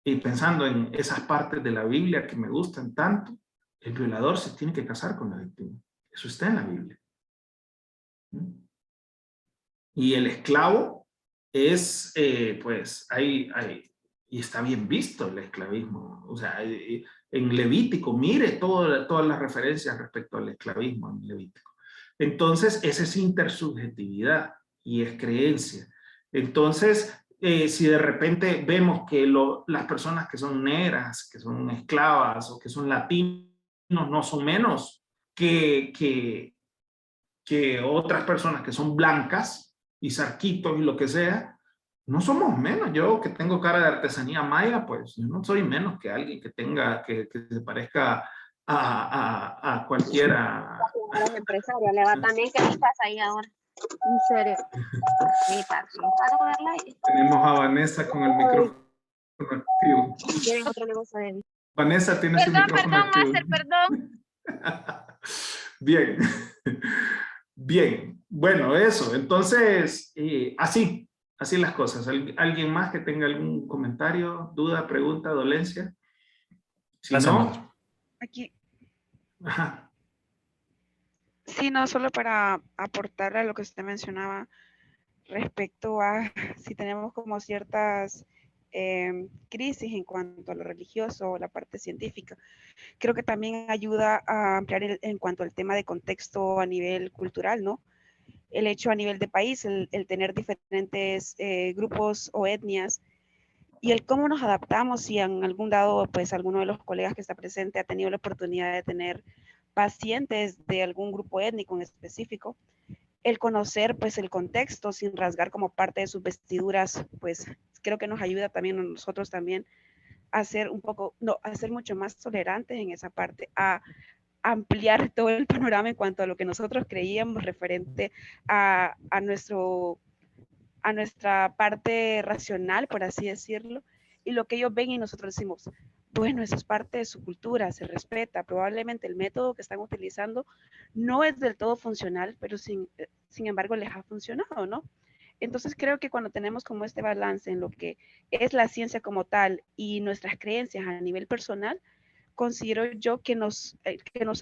Y pensando en esas partes de la Biblia que me gustan tanto, el violador se tiene que casar con la víctima. Eso está en la Biblia. Y el esclavo es, pues, y está bien visto el esclavismo. O sea, en Levítico, mire todas las referencias respecto al esclavismo en Levítico. Entonces, esa es intersubjetividad y es creencia. Entonces, si de repente vemos que las personas que son negras, que son esclavas o que son latinos no son menos que otras personas que son blancas y sarquitos y lo que sea, no somos menos. Yo que tengo cara de artesanía maya, pues yo no soy menos que alguien que tenga, que se parezca a cualquiera. Los empresarios, le va también, ¿qué les pasa ahí ahora? En serio. Sí, papi, para ponerla ahí. Tenemos a Vanessa con el micrófono activo. Tienen otro negocio de... Vanessa tiene su micrófono activo. Master, perdón. Bien. Bien. Bueno, eso. Entonces, así las cosas. ¿Alguien más que tenga algún comentario, duda, pregunta, dolencia? Si no, aquí. Ajá. Sí, no solo para aportar a lo que usted mencionaba respecto a si tenemos como ciertas crisis en cuanto a lo religioso o la parte científica. Creo que también ayuda a ampliar en cuanto al tema de contexto a nivel cultural, ¿no? El hecho a nivel de país, el tener diferentes grupos o etnias y el cómo nos adaptamos si en algún dado, pues alguno de los colegas que está presente ha tenido la oportunidad de tener pacientes de algún grupo étnico en específico, el conocer pues el contexto sin rasgar como parte de sus vestiduras, pues creo que nos ayuda también a nosotros también a ser un poco, no, a ser mucho más tolerantes en esa parte, a ampliar todo el panorama en cuanto a lo que nosotros creíamos referente a nuestra parte racional, por así decirlo, y lo que ellos ven y nosotros decimos, bueno, eso es parte de su cultura, se respeta, probablemente el método que están utilizando no es del todo funcional, pero sin embargo les ha funcionado, ¿no? Entonces creo que cuando tenemos como este balance en lo que es la ciencia como tal y nuestras creencias a nivel personal, considero yo que nos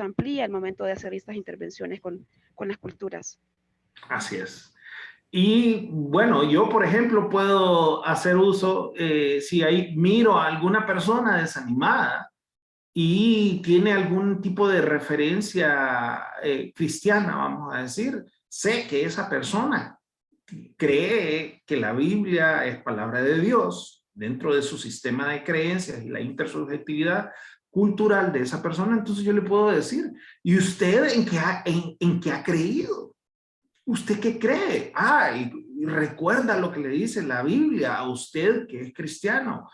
amplía el momento de hacer estas intervenciones con las culturas. Así es. Y bueno, yo por ejemplo puedo hacer uso, si ahí miro a alguna persona desanimada y tiene algún tipo de referencia cristiana, vamos a decir, sé que esa persona cree que la Biblia es palabra de Dios dentro de su sistema de creencias y la intersubjetividad cultural de esa persona, entonces yo le puedo decir, ¿y usted en qué ha creído? ¿Usted qué cree? Y recuerda lo que le dice la Biblia a usted que es cristiano.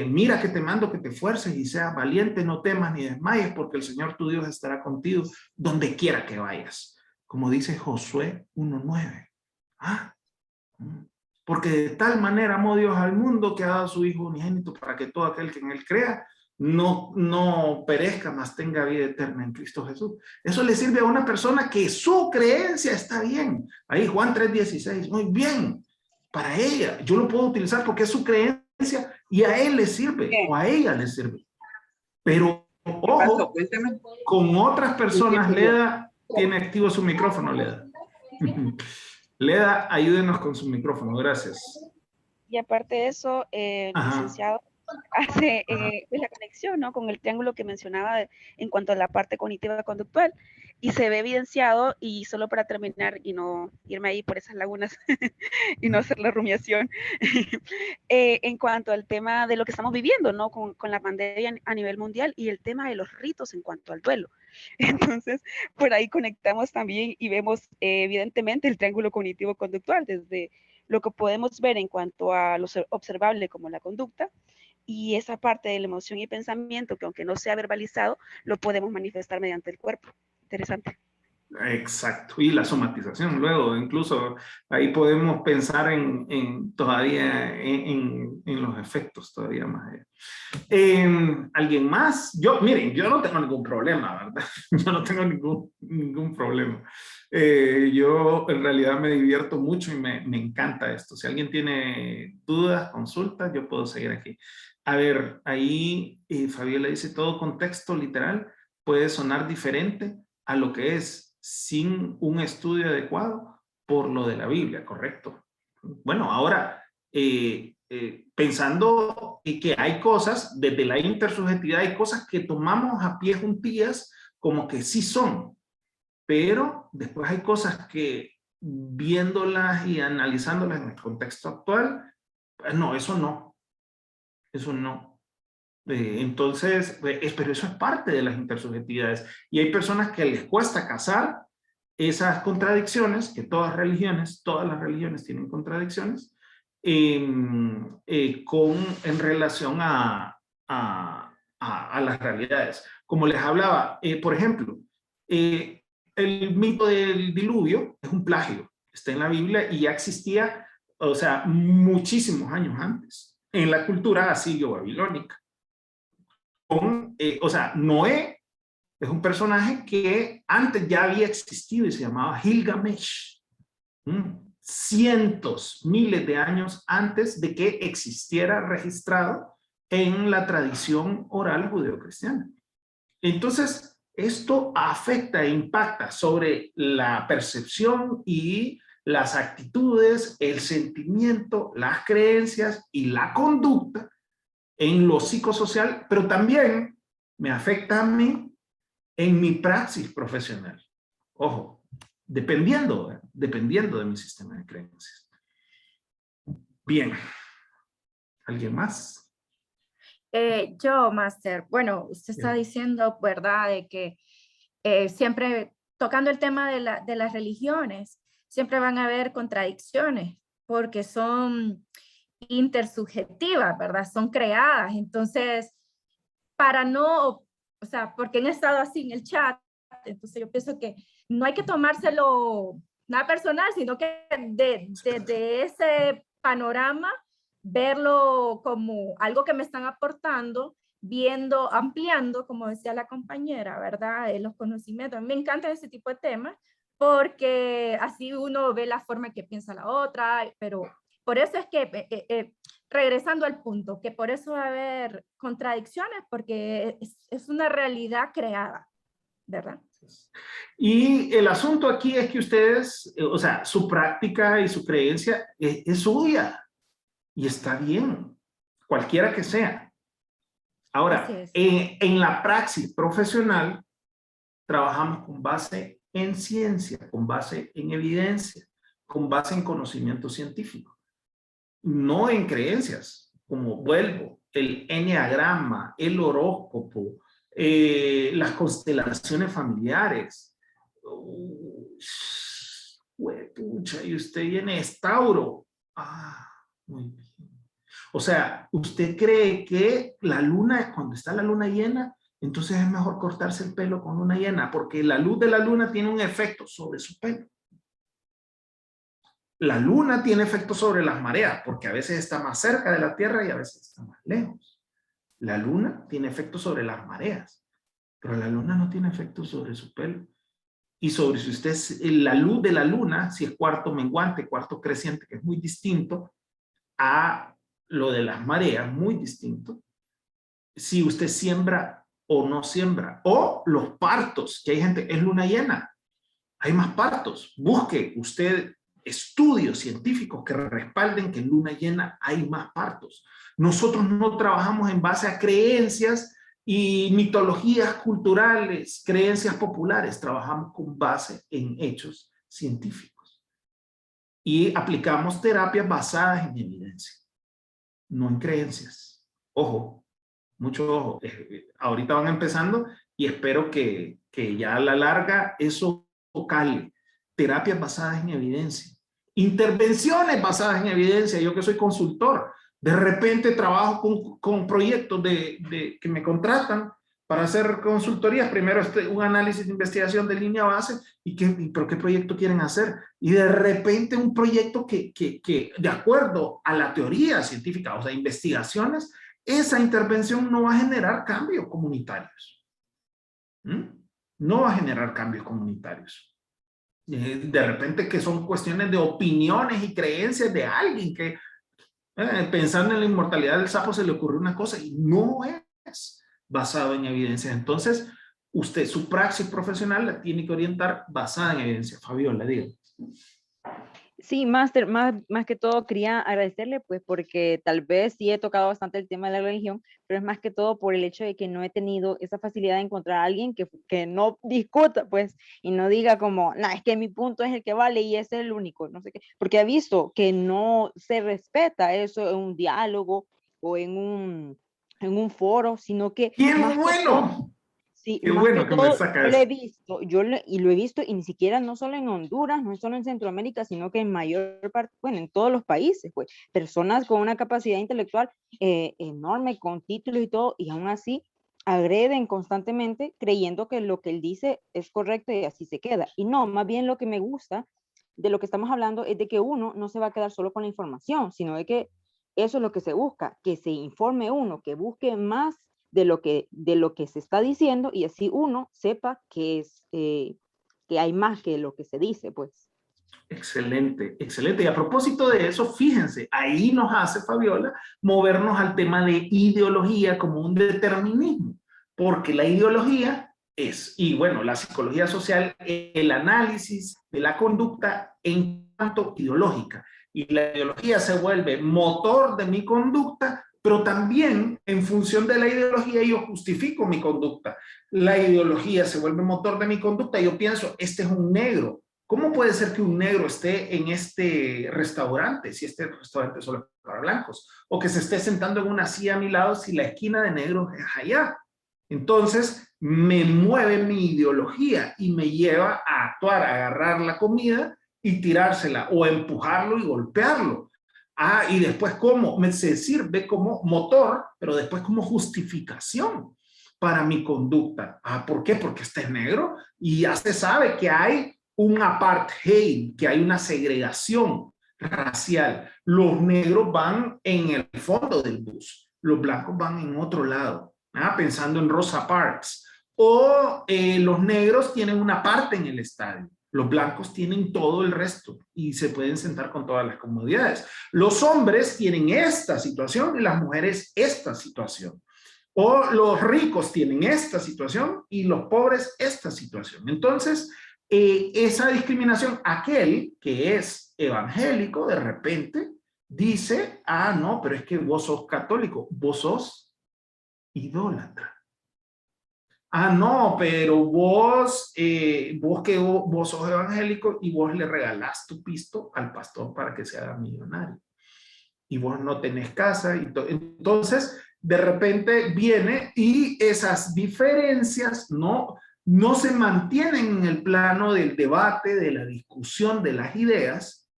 Mira que te mando que te esfuerces y seas valiente, no temas ni desmayes, porque el Señor tu Dios estará contigo donde quiera que vayas. Como dice Josué 1:9. Porque de tal manera amó Dios al mundo que ha dado a su Hijo unigénito para que todo aquel que en él crea no perezca, mas tenga vida eterna en Cristo Jesús. Eso le sirve a una persona que su creencia está bien. Ahí Juan 3:16, muy bien, para ella. Yo lo puedo utilizar porque es su creencia y a él le sirve o a ella le sirve. Pero ojo, con otras personas, Leda tiene activo su micrófono, Leda. Leda, ayúdenos con su micrófono, gracias. Y aparte de eso, licenciado, hace pues, la conexión, ¿no? Con el triángulo que mencionaba en cuanto a la parte cognitiva conductual, y se ve evidenciado, y solo para terminar y no irme ahí por esas lagunas y no hacer la rumiación, en cuanto al tema de lo que estamos viviendo, ¿no? Con la pandemia a nivel mundial y el tema de los ritos en cuanto al duelo. Entonces, por ahí conectamos también y vemos evidentemente el triángulo cognitivo conductual, desde lo que podemos ver en cuanto a lo observable como la conducta, y esa parte de la emoción y pensamiento que aunque no sea verbalizado, lo podemos manifestar mediante el cuerpo. Interesante. Exacto, y la somatización luego, incluso ahí podemos pensar todavía en los efectos todavía más. ¿Alguien más? Miren, yo no tengo ningún problema, ¿verdad? Yo no tengo ningún problema. Yo en realidad me divierto mucho y me encanta esto. Si alguien tiene dudas, consultas, yo puedo seguir aquí. A ver, ahí Fabiola dice, todo contexto literal puede sonar diferente a lo que es sin un estudio adecuado por lo de la Biblia, ¿correcto? Bueno, ahora, pensando que hay cosas, desde la intersubjetividad, hay cosas que tomamos a pie juntillas como que sí son, pero después hay cosas que viéndolas y analizándolas en el contexto actual, pues no, eso no. Entonces, pero eso es parte de las intersubjetividades. Y hay personas que les cuesta casar esas contradicciones, que todas las religiones tienen contradicciones, en relación a las realidades. Como les hablaba, por ejemplo, el mito del diluvio es un plagio, está en la Biblia y ya existía, o sea, muchísimos años antes, en la cultura asirio-babilónica. O sea, Noé es un personaje que antes ya había existido y se llamaba Gilgamesh. Cientos, miles de años antes de que existiera registrado en la tradición oral judeocristiana. Entonces, esto afecta e impacta sobre la percepción y las actitudes, el sentimiento, las creencias y la conducta en lo psicosocial, pero también me afecta a mí en mi praxis profesional. Ojo, dependiendo de mi sistema de creencias. Bien. ¿Alguien más? Yo, Máster, bueno, usted está diciendo, ¿verdad?, de que siempre tocando el tema de las religiones, siempre van a haber contradicciones, porque son intersubjetivas, ¿verdad? Son creadas. Entonces, para no, o sea, porque han estado así en el chat, entonces yo pienso que no hay que tomárselo nada personal, sino que de ese panorama, verlo como algo que me están aportando, viendo, ampliando, como decía la compañera, ¿verdad? Los conocimientos. Me encanta ese tipo de temas, porque así uno ve la forma que piensa la otra, pero por eso es que, regresando al punto, que por eso va a haber contradicciones, porque es una realidad creada, ¿verdad? Y el asunto aquí es que ustedes, o sea, su práctica y su creencia es suya y está bien, cualquiera que sea. Ahora, en la praxis profesional, trabajamos con base en ciencia, con base en evidencia, con base en conocimiento científico. No en creencias, como vuelvo, el enneagrama, el horóscopo, las constelaciones familiares. Pucha, y usted viene es Tauro. Muy bien. O sea, ¿usted cree que la luna, cuando está la luna llena, entonces es mejor cortarse el pelo con luna llena? Porque la luz de la luna tiene un efecto sobre su pelo. La luna tiene efecto sobre las mareas, porque a veces está más cerca de la Tierra y a veces está más lejos. La luna tiene efecto sobre las mareas, pero la luna no tiene efecto sobre su pelo. Y sobre si usted, la luz de la luna, si es cuarto menguante, cuarto creciente, que es muy distinto a lo de las mareas, muy distinto. Si usted siembra o no siembra, o los partos, que hay gente, es luna llena, hay más partos. Busque usted estudios científicos que respalden que en luna llena hay más partos. Nosotros no trabajamos en base a creencias y mitologías culturales, creencias populares, trabajamos con base en hechos científicos. Y aplicamos terapias basadas en evidencia, no en creencias. Ojo, mucho ojo. Ahorita van empezando y espero que ya a la larga eso cale. Terapias basadas en evidencia. Intervenciones basadas en evidencia. Yo que soy consultor, de repente trabajo con proyectos que me contratan para hacer consultorías. Primero un análisis de investigación de línea base pero ¿qué proyecto quieren hacer? Y de repente un proyecto que de acuerdo a la teoría científica, o sea, investigaciones, esa intervención no va a generar cambios comunitarios. No va a generar cambios comunitarios. De repente que son cuestiones de opiniones y creencias de alguien que pensando en la inmortalidad del sapo se le ocurrió una cosa y no es basado en evidencia. Entonces, usted su praxis profesional la tiene que orientar basada en evidencia. Fabiola, diga. Sí, Máster, más que todo quería agradecerle, pues, porque tal vez sí he tocado bastante el tema de la religión, pero es más que todo por el hecho de que no he tenido esa facilidad de encontrar a alguien que no discuta, pues, y no diga como, nah, es que mi punto es el que vale y ese es el único, no sé qué, porque he visto que no se respeta eso en un diálogo o en un foro, sino que ¡Qué más que todo, bueno! sí, Qué más bueno que que me todo, saca yo lo eso. he visto, y lo he visto, y ni siquiera no solo en Honduras, no solo en Centroamérica, sino que en mayor parte, bueno, en todos los países, pues, personas con una capacidad intelectual enorme, con títulos y todo, y aún así agreden constantemente creyendo que lo que él dice es correcto y así se queda. Y no, más bien lo que me gusta de lo que estamos hablando es de que uno no se va a quedar solo con la información, sino de que eso es lo que se busca, que se informe uno, que busque más de lo que se está diciendo y así uno sepa que hay más que lo que se dice, pues. Excelente, excelente. Y a propósito de eso, fíjense, ahí nos hace, Fabiola, movernos al tema de ideología como un determinismo, porque la ideología y bueno, la psicología social, el análisis de la conducta en cuanto ideológica. Y la ideología se vuelve motor de mi conducta, pero también en función de la ideología yo justifico mi conducta. La ideología se vuelve motor de mi conducta y yo pienso, este es un negro. ¿Cómo puede ser que un negro esté en este restaurante si este restaurante es solo para blancos? O que se esté sentando en una silla a mi lado si la esquina de negros es allá. Entonces me mueve mi ideología y me lleva a actuar, a agarrar la comida y tirársela o empujarlo y golpearlo. Y después se sirve como motor, pero después como justificación para mi conducta. ¿Por qué? Porque este es negro y ya se sabe que hay un apartheid, que hay una segregación racial. Los negros van en el fondo del bus, los blancos van en otro lado, pensando en Rosa Parks. O los negros tienen una parte en el estadio, los blancos tienen todo el resto y se pueden sentar con todas las comodidades. Los hombres tienen esta situación y las mujeres esta situación. O los ricos tienen esta situación y los pobres esta situación. Entonces, esa discriminación, aquel que es evangélico de repente dice, no, pero es que vos sos católico, vos sos idólatra. No, pero vos sos evangélico y vos le regalás tu pisto al pastor para que se haga millonario. Y vos no tenés casa. Entonces, de repente viene y esas diferencias no se mantienen en el plano del debate, de la discusión de las ideas,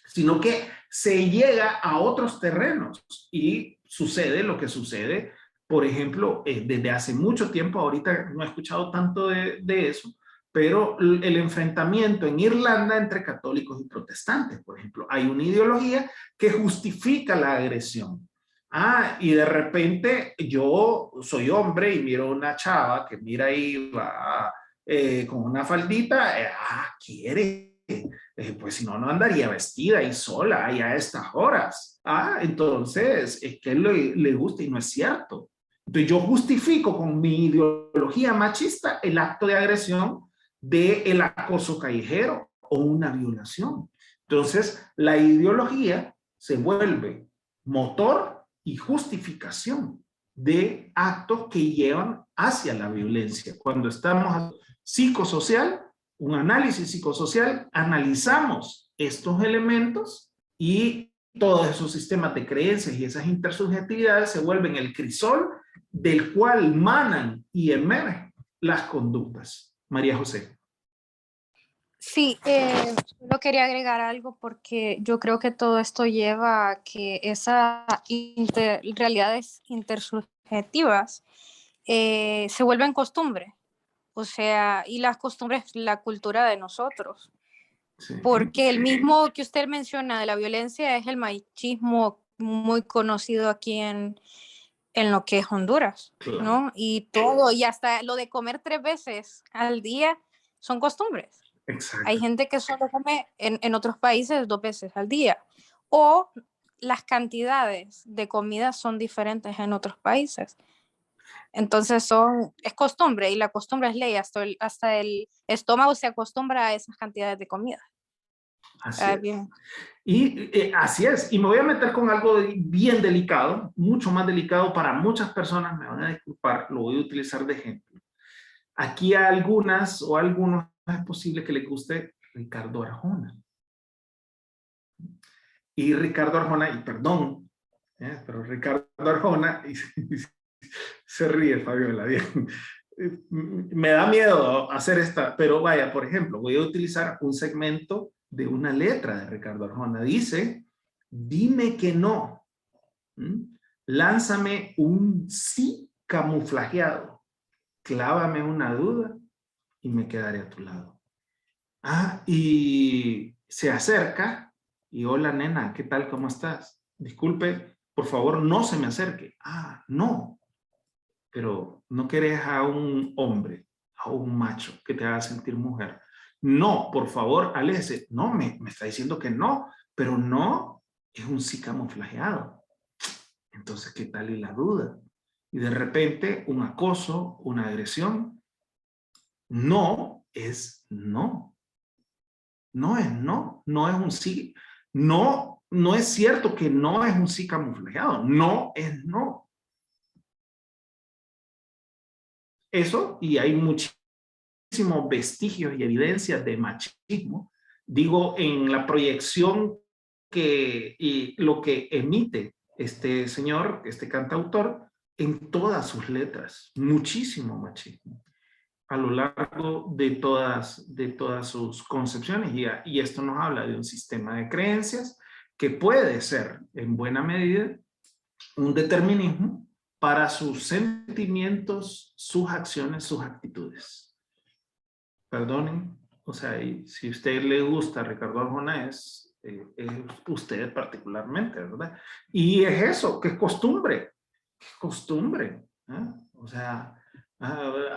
sino que se llega a otros terrenos y sucede lo que sucede. Por ejemplo, desde hace mucho tiempo, ahorita no he escuchado tanto de eso, pero el enfrentamiento en Irlanda entre católicos y protestantes, por ejemplo, hay una ideología que justifica la agresión. Y de repente yo soy hombre y miro a una chava que mira ahí va con una faldita, quiere, pues si no, no andaría vestida ahí sola y a estas horas. Entonces es que le gusta y no es cierto. Entonces yo justifico con mi ideología machista el acto de agresión del acoso callejero o una violación. Entonces, la ideología se vuelve motor y justificación de actos que llevan hacia la violencia. Cuando estamos psicosocial, un análisis psicosocial, analizamos estos elementos y todos esos sistemas de creencias y esas intersubjetividades se vuelven el crisol del cual manan y emergen las conductas. María José. Sí, solo quería agregar algo porque yo creo que todo esto lleva a que esas realidades intersubjetivas se vuelven costumbre. O sea, y las costumbres, la cultura de nosotros. Sí. Porque el mismo que usted menciona de la violencia es el machismo muy conocido aquí en lo que es Honduras, Claro. ¿no? Y todo, y hasta lo de comer 3 veces al día son costumbres. Exacto. Hay gente que solo come en otros países 2 veces al día. O las cantidades de comida son diferentes en otros países. Entonces es costumbre y la costumbre es ley. Hasta el estómago se acostumbra a esas cantidades de comida. Así es. Bien. Y así es. Y me voy a meter con algo bien delicado, mucho más delicado para muchas personas, me van a disculpar, lo voy a utilizar de ejemplo. Aquí a algunas o a algunos es posible que les guste Ricardo Arjona. Y Ricardo Arjona, y perdón, pero Ricardo Arjona, y se ríe Fabiola, bien. Me da miedo hacer esta, pero vaya, por ejemplo, voy a utilizar un segmento de una letra de Ricardo Arjona. Dice, dime que no, lánzame un sí camuflajeado, clávame una duda y me quedaré a tu lado. Y se acerca y hola nena, ¿qué tal? ¿Cómo estás? Disculpe, por favor no se me acerque. No, pero no querés a un hombre, a un macho que te haga sentir mujer. No, por favor, aléjese. No, me está diciendo que no, pero no es un sí camuflajeado. Entonces, ¿qué tal y la duda? Y de repente, un acoso, una agresión. No es no. No es no. No es un sí. No, no es cierto que no es un sí camuflajeado. No es no. Eso, y hay muchísimos vestigios y evidencias de machismo, digo, en la proyección y lo que emite este señor, este cantautor, en todas sus letras, muchísimo machismo a lo largo de todas sus concepciones, y esto nos habla de un sistema de creencias que puede ser en buena medida un determinismo para sus sentimientos, sus acciones, sus actitudes. Perdonen, o sea, si a usted le gusta Ricardo Arjona es usted particularmente, ¿verdad? Y es eso, que es costumbre, o sea,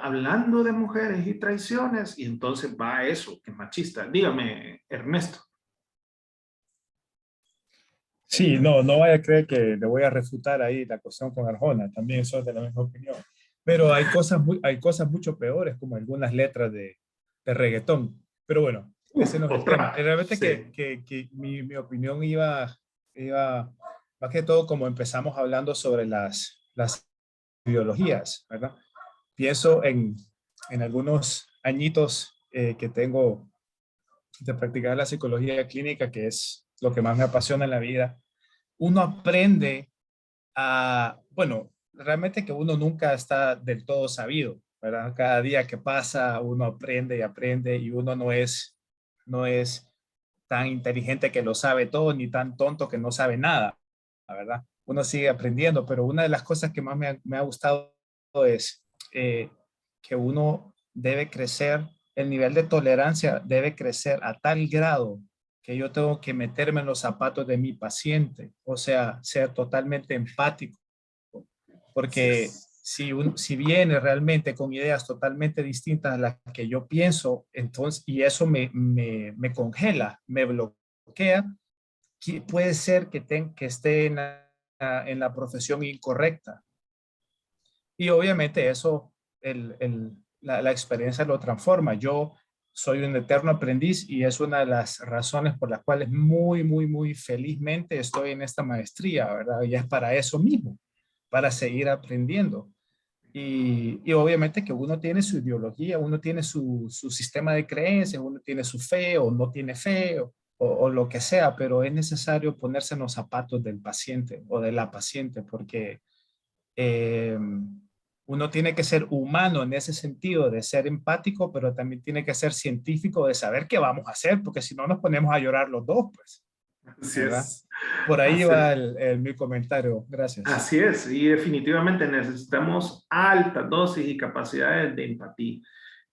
hablando de mujeres y traiciones, y entonces va a eso, que es machista. Dígame, Ernesto. Sí, no vaya a creer que le voy a refutar ahí la cuestión con Arjona, también soy de la misma opinión. Pero hay cosas mucho peores, como algunas letras de reggaetón. Pero bueno, ese no es el tema. Realmente sí. que mi opinión iba más que todo como empezamos hablando sobre las ideologías, ¿verdad? Pienso en algunos añitos que tengo de practicar la psicología clínica, que es lo que más me apasiona en la vida. Uno aprende bueno, realmente que uno nunca está del todo sabido, ¿verdad? Cada día que pasa uno aprende y aprende, y uno no es tan inteligente que lo sabe todo, ni tan tonto que no sabe nada, ¿verdad? Uno sigue aprendiendo, pero una de las cosas que más me ha gustado es que uno debe crecer, el nivel de tolerancia debe crecer a tal grado que yo tengo que meterme en los zapatos de mi paciente, o sea, ser totalmente empático, porque si viene realmente con ideas totalmente distintas a las que yo pienso, entonces, y eso me congela, me bloquea, puede ser que esté en la profesión incorrecta. Y obviamente eso, la experiencia lo transforma. Yo soy un eterno aprendiz y es una de las razones por las cuales muy felizmente estoy en esta maestría, ¿verdad? Y es para eso mismo, para seguir aprendiendo. Y obviamente que uno tiene su ideología, uno tiene su sistema de creencias, uno tiene su fe o no tiene fe o lo que sea, pero es necesario ponerse en los zapatos del paciente o de la paciente porque uno tiene que ser humano en ese sentido de ser empático, pero también tiene que ser científico de saber qué vamos a hacer, porque si no nos ponemos a llorar los dos, pues. Así ¿Verdad? es. Por ahí Así va es. mi comentario. Gracias. Así es, y definitivamente necesitamos altas dosis y capacidades de empatía.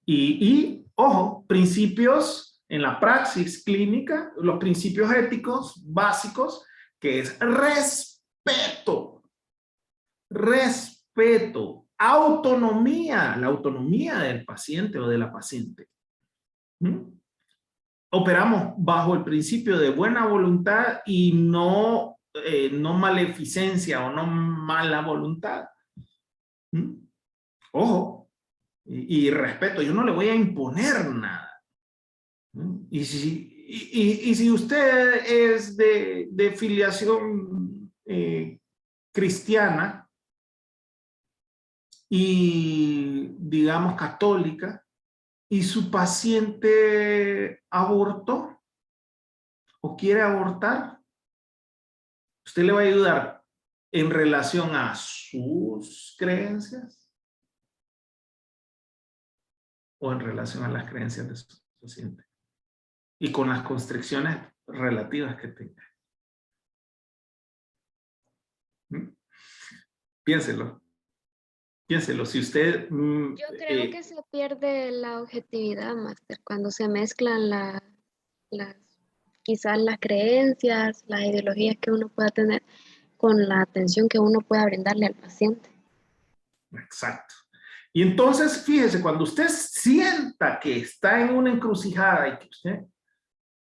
Y ojo, principios en la praxis clínica, los principios éticos básicos, que es respeto, autonomía, la autonomía del paciente o de la paciente. Operamos bajo el principio de buena voluntad y no maleficencia o no mala voluntad. Ojo, y respeto, yo no le voy a imponer nada. Y si usted es de filiación cristiana y digamos católica, y su paciente abortó o quiere abortar, usted le va a ayudar en relación a sus creencias o en relación a las creencias de su paciente y con las constricciones relativas que tenga. Piénselo. Piénselo, si usted... Yo creo que se pierde la objetividad, Máster, cuando se mezclan quizás las creencias, las ideologías que uno pueda tener con la atención que uno pueda brindarle al paciente. Exacto. Y entonces, fíjese, cuando usted sienta que está en una encrucijada y que usted...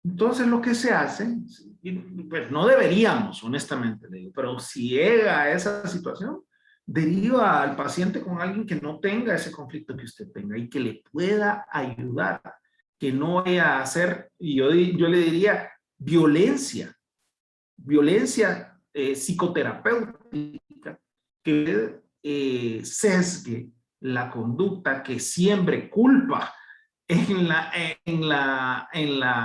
Entonces lo que se hace, pues no deberíamos, honestamente, pero si llega a esa situación, deriva al paciente con alguien que no tenga ese conflicto que usted tenga y que le pueda ayudar, que no vaya a hacer, y yo le diría, violencia psicoterapéutica que sesgue la conducta, que siembre culpa en la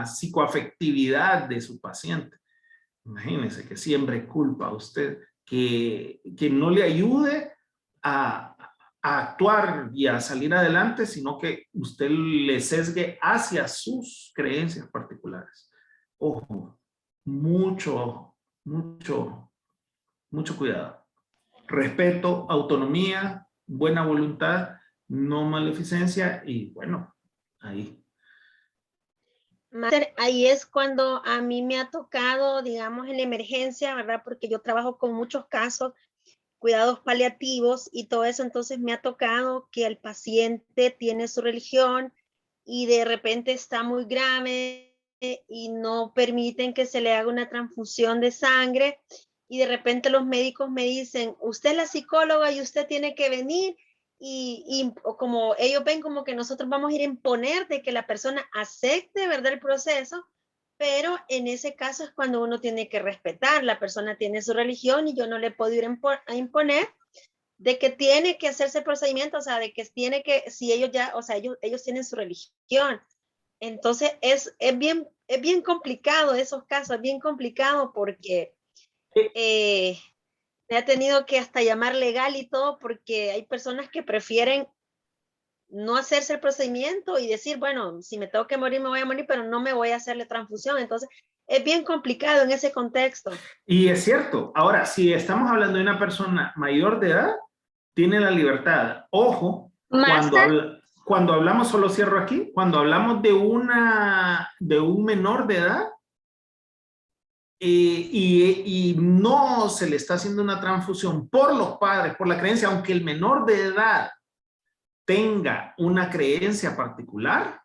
psicoafectividad de su paciente. Imagínense que siembre culpa a usted, que no le ayude a actuar y a salir adelante, sino que usted le sesgue hacia sus creencias particulares. Ojo, mucho cuidado. Respeto, autonomía, buena voluntad, no maleficencia y bueno, ahí. Máster, ahí es cuando a mí me ha tocado, digamos, en la emergencia, ¿verdad? Porque yo trabajo con muchos casos, cuidados paliativos y todo eso, entonces me ha tocado que el paciente tiene su religión y de repente está muy grave y no permiten que se le haga una transfusión de sangre y de repente los médicos me dicen, usted es la psicóloga y usted tiene que venir y como ellos ven como que nosotros vamos a ir a imponer de que la persona acepte, ¿verdad? El proceso, pero en ese caso es cuando uno tiene que respetar, la persona tiene su religión y yo no le puedo ir a imponer de que tiene que hacerse el procedimiento, o sea, de que tiene que, si ellos ya, o sea, ellos tienen su religión. Entonces es bien complicado esos casos, es bien complicado porque me ha tenido que hasta llamar legal y todo porque hay personas que prefieren no hacerse el procedimiento y decir, bueno, si me tengo que morir, me voy a morir, pero no me voy a hacerle transfusión. Entonces, es bien complicado en ese contexto. Y es cierto. Ahora, si estamos hablando de una persona mayor de edad, tiene la libertad. Ojo, cuando hablamos, solo cierro aquí, cuando hablamos de un menor de edad y no se le está haciendo una transfusión por los padres, por la creencia, aunque el menor de edad tenga una creencia particular,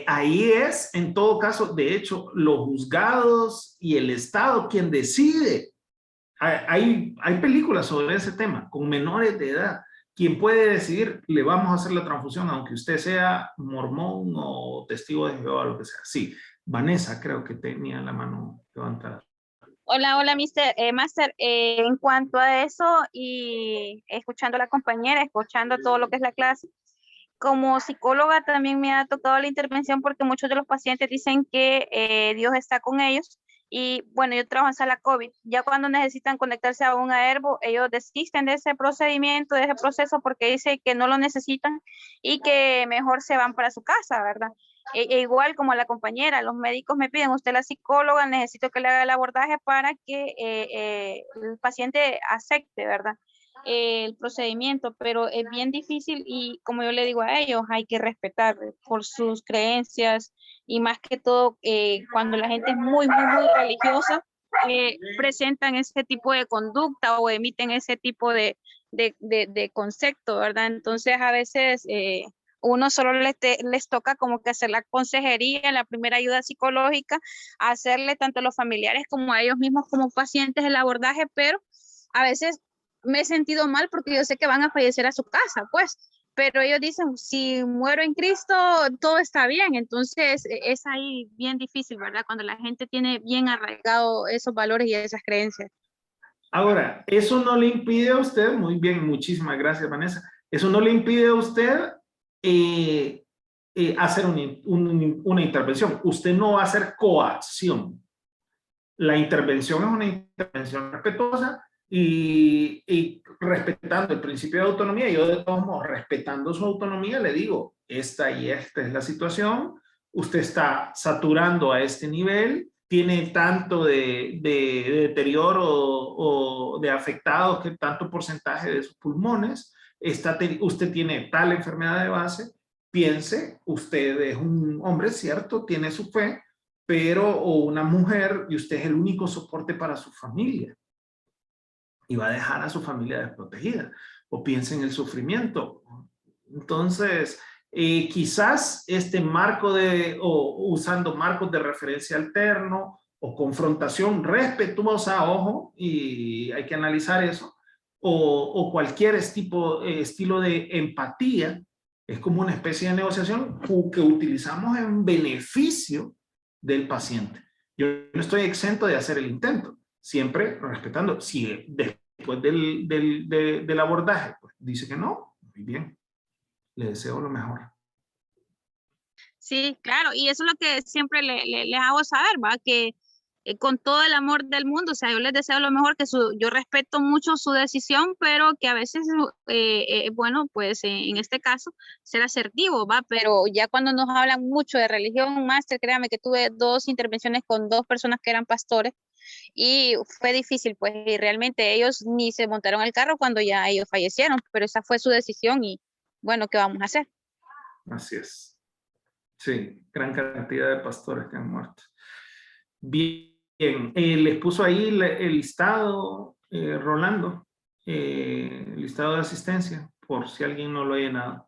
ahí es, en todo caso, de hecho, los juzgados y el Estado quien decide. Hay películas sobre ese tema, con menores de edad. quien puede decidir, le vamos a hacer la transfusión, aunque usted sea mormón o testigo de Jehová, lo que sea. Sí, Vanessa creo que tenía la mano levantada. Hola, hola, Master. En cuanto a eso y escuchando a la compañera, escuchando todo lo que es la clase, como psicóloga también me ha tocado la intervención porque muchos de los pacientes dicen que Dios está con ellos. Y bueno, yo trabajo en sala COVID. Ya cuando necesitan conectarse a un AERBO, ellos desisten de ese procedimiento, de ese proceso, porque dicen que no lo necesitan y que mejor se van para su casa, ¿verdad? Igual como a la compañera, los médicos me piden, usted la psicóloga, necesito que le haga el abordaje para que el paciente acepte, ¿verdad? El procedimiento, pero es bien difícil y como yo le digo a ellos, hay que respetar por sus creencias y más que todo cuando la gente es muy religiosa, presentan ese tipo de conducta o emiten ese tipo de concepto, ¿verdad? Entonces a veces uno solo les toca como que hacer la consejería, la primera ayuda psicológica, hacerle tanto a los familiares como a ellos mismos como pacientes el abordaje, pero a veces me he sentido mal porque yo sé que van a fallecer a su casa, pues, pero ellos dicen, si muero en Cristo, todo está bien. Entonces es ahí bien difícil, ¿verdad? Cuando la gente tiene bien arraigado esos valores y esas creencias. Ahora, eso no le impide a usted, muy bien, muchísimas gracias, Vanessa, eso no le impide a usted hacer una intervención. Usted no va a hacer coacción. La intervención es una intervención respetuosa y respetando el principio de autonomía. Yo de todos modos, respetando su autonomía, le digo, esta y esta es la situación, usted está saturando a este nivel, tiene tanto de deterioro o de afectados, que tanto porcentaje de sus pulmones, usted tiene tal enfermedad de base, piense, usted es un hombre, ¿cierto? Tiene su fe, o una mujer, y usted es el único soporte para su familia. Y va a dejar a su familia desprotegida. O piense en el sufrimiento. Entonces, quizás este marco usando marcos de referencia alterno o confrontación respetuosa, ojo, y hay que analizar eso, o cualquier estilo de empatía, es como una especie de negociación que utilizamos en beneficio del paciente. Yo no estoy exento de hacer el intento, siempre respetando. Si después del abordaje pues, dice que no, muy bien, le deseo lo mejor. Sí, claro, y eso es lo que siempre les hago saber, ¿va? Que con todo el amor del mundo, o sea, yo les deseo lo mejor, que yo respeto mucho su decisión, pero que a veces, bueno, pues en este caso, ser asertivo, ¿va? Pero ya cuando nos hablan mucho de religión, Máster, créame que tuve 2 intervenciones con 2 personas que eran pastores y fue difícil, pues, y realmente ellos ni se montaron al carro cuando ya ellos fallecieron, pero esa fue su decisión y, bueno, ¿qué vamos a hacer? Así es. Sí, gran cantidad de pastores que han muerto. Bien, les puso ahí el listado, Rolando, el listado de asistencia, por si alguien no lo ha llenado.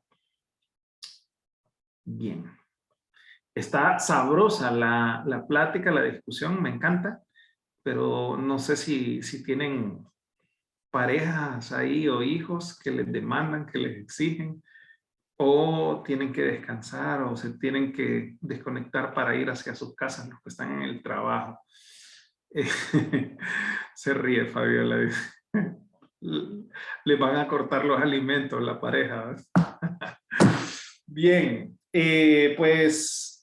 Bien. Está sabrosa la plática, la discusión, me encanta, pero no sé si tienen parejas ahí o hijos que les demandan, que les exigen, o tienen que descansar o se tienen que desconectar para ir hacia sus casas, los que están en el trabajo. Se ríe Fabiola, dice. Le van a cortar los alimentos la pareja. Bien, pues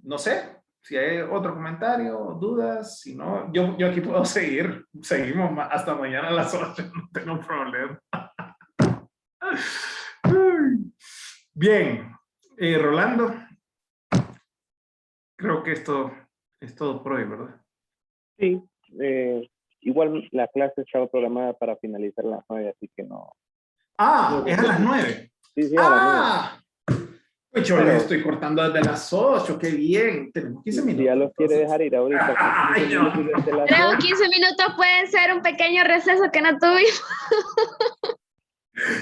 no sé si hay otro comentario, dudas, si no, yo aquí puedo seguir, seguimos hasta mañana a las 8, no tengo problema. Bien, Rolando, creo que esto es todo por hoy, ¿verdad? Sí, igual la clase estaba programada para finalizar a las 9, así que no. Ah, es a las 9. Sí, a las 9. Pues yo le estoy cortando desde las 8, qué bien. Tenemos 15 minutos. Ya los quiere dejar ir ahorita. Ay, no. Creo 15 minutos pueden ser un pequeño receso que no tuvimos.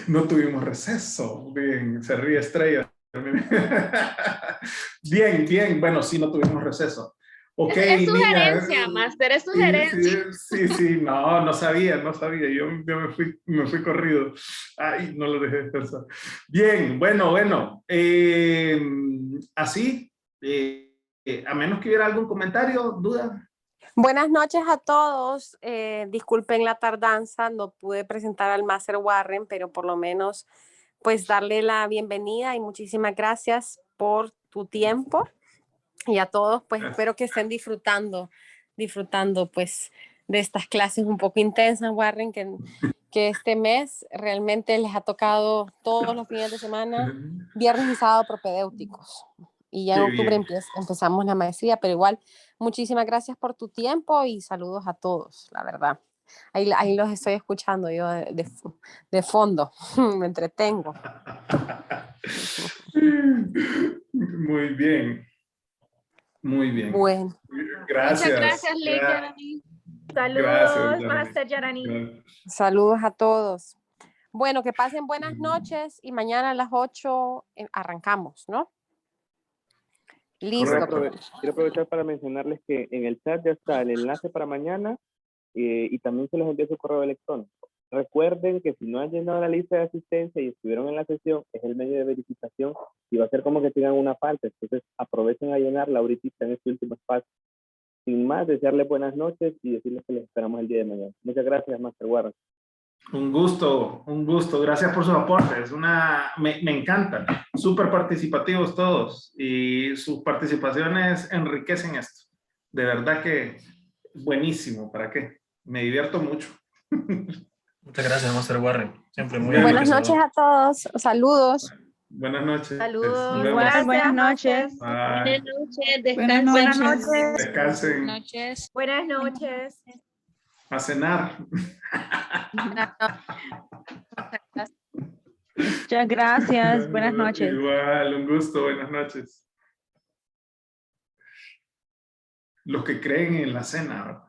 No tuvimos receso. Bien, se ríe Estrella. Bien, bien. Bueno, sí, no tuvimos receso. Ok, Es niña. sugerencia, Master, es Sí, sugerencia. sí, no sabía. Yo me fui corrido. Ay, no lo dejé descansar. Bien, bueno. Así, a menos que hubiera algún comentario, duda. Buenas noches a todos. Disculpen la tardanza, no pude presentar al Máster Warren, pero por lo menos pues darle la bienvenida y muchísimas gracias por tu tiempo. Y a todos pues espero que estén disfrutando pues de estas clases un poco intensas, Warren, que este mes realmente les ha tocado todos los fines de semana, viernes y sábado propedéuticos. Y ya en octubre empezamos la maestría, pero igual, muchísimas gracias por tu tiempo y saludos a todos, la verdad. Ahí los estoy escuchando yo de fondo, me entretengo. Muy bien. Muy bien. Bueno. Gracias. Muchas gracias, Yarani. Saludos, Master Yarani. Saludos a todos. Bueno, que pasen buenas noches y mañana a las 8 arrancamos, ¿no? Listo. Quiero aprovechar para mencionarles que en el chat ya está el enlace para mañana y también se les envía su correo electrónico. Recuerden que si no han llenado la lista de asistencia y estuvieron en la sesión, es el medio de verificación y va a ser como que tengan una falta. Entonces aprovechen a llenarla ahorita en este último espacio. Sin más, desearles buenas noches y decirles que les esperamos el día de mañana. Muchas gracias, Master Warren. Un gusto. Gracias por sus aportes. Me encantan. Súper participativos todos y sus participaciones enriquecen esto. De verdad que buenísimo. ¿Para qué? Me divierto mucho. Muchas gracias, Master Warren. Siempre muy buenas noches a todos. Saludos. Buenas noches. Saludos. Igual, buenas noches. Buenas noches. Buenas Descansen. noches. Descansen. Buenas noches. A cenar. Muchas gracias. Buenas noches. Igual, un gusto. Buenas noches. Los que creen en la cena, ¿verdad?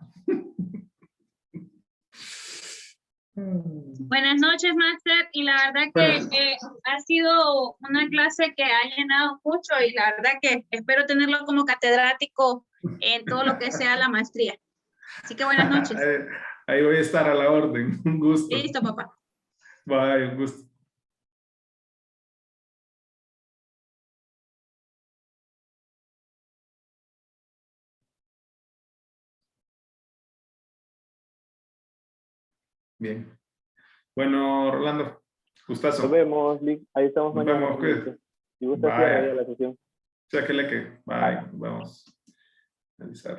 Buenas noches, Master, y la verdad que ha sido una clase que ha llenado mucho y la verdad que espero tenerlo como catedrático en todo lo que sea la maestría. Así que buenas noches. Ahí voy a estar a la orden. Un gusto. Listo, papá. Bye, un gusto. Bien. Bueno, Rolando, gustazo. Nos vemos, Lick. Ahí estamos Nos mañana. vemos, cuídate. Si gusta, cierra ya la sesión. Bye, nos vemos. Realizar.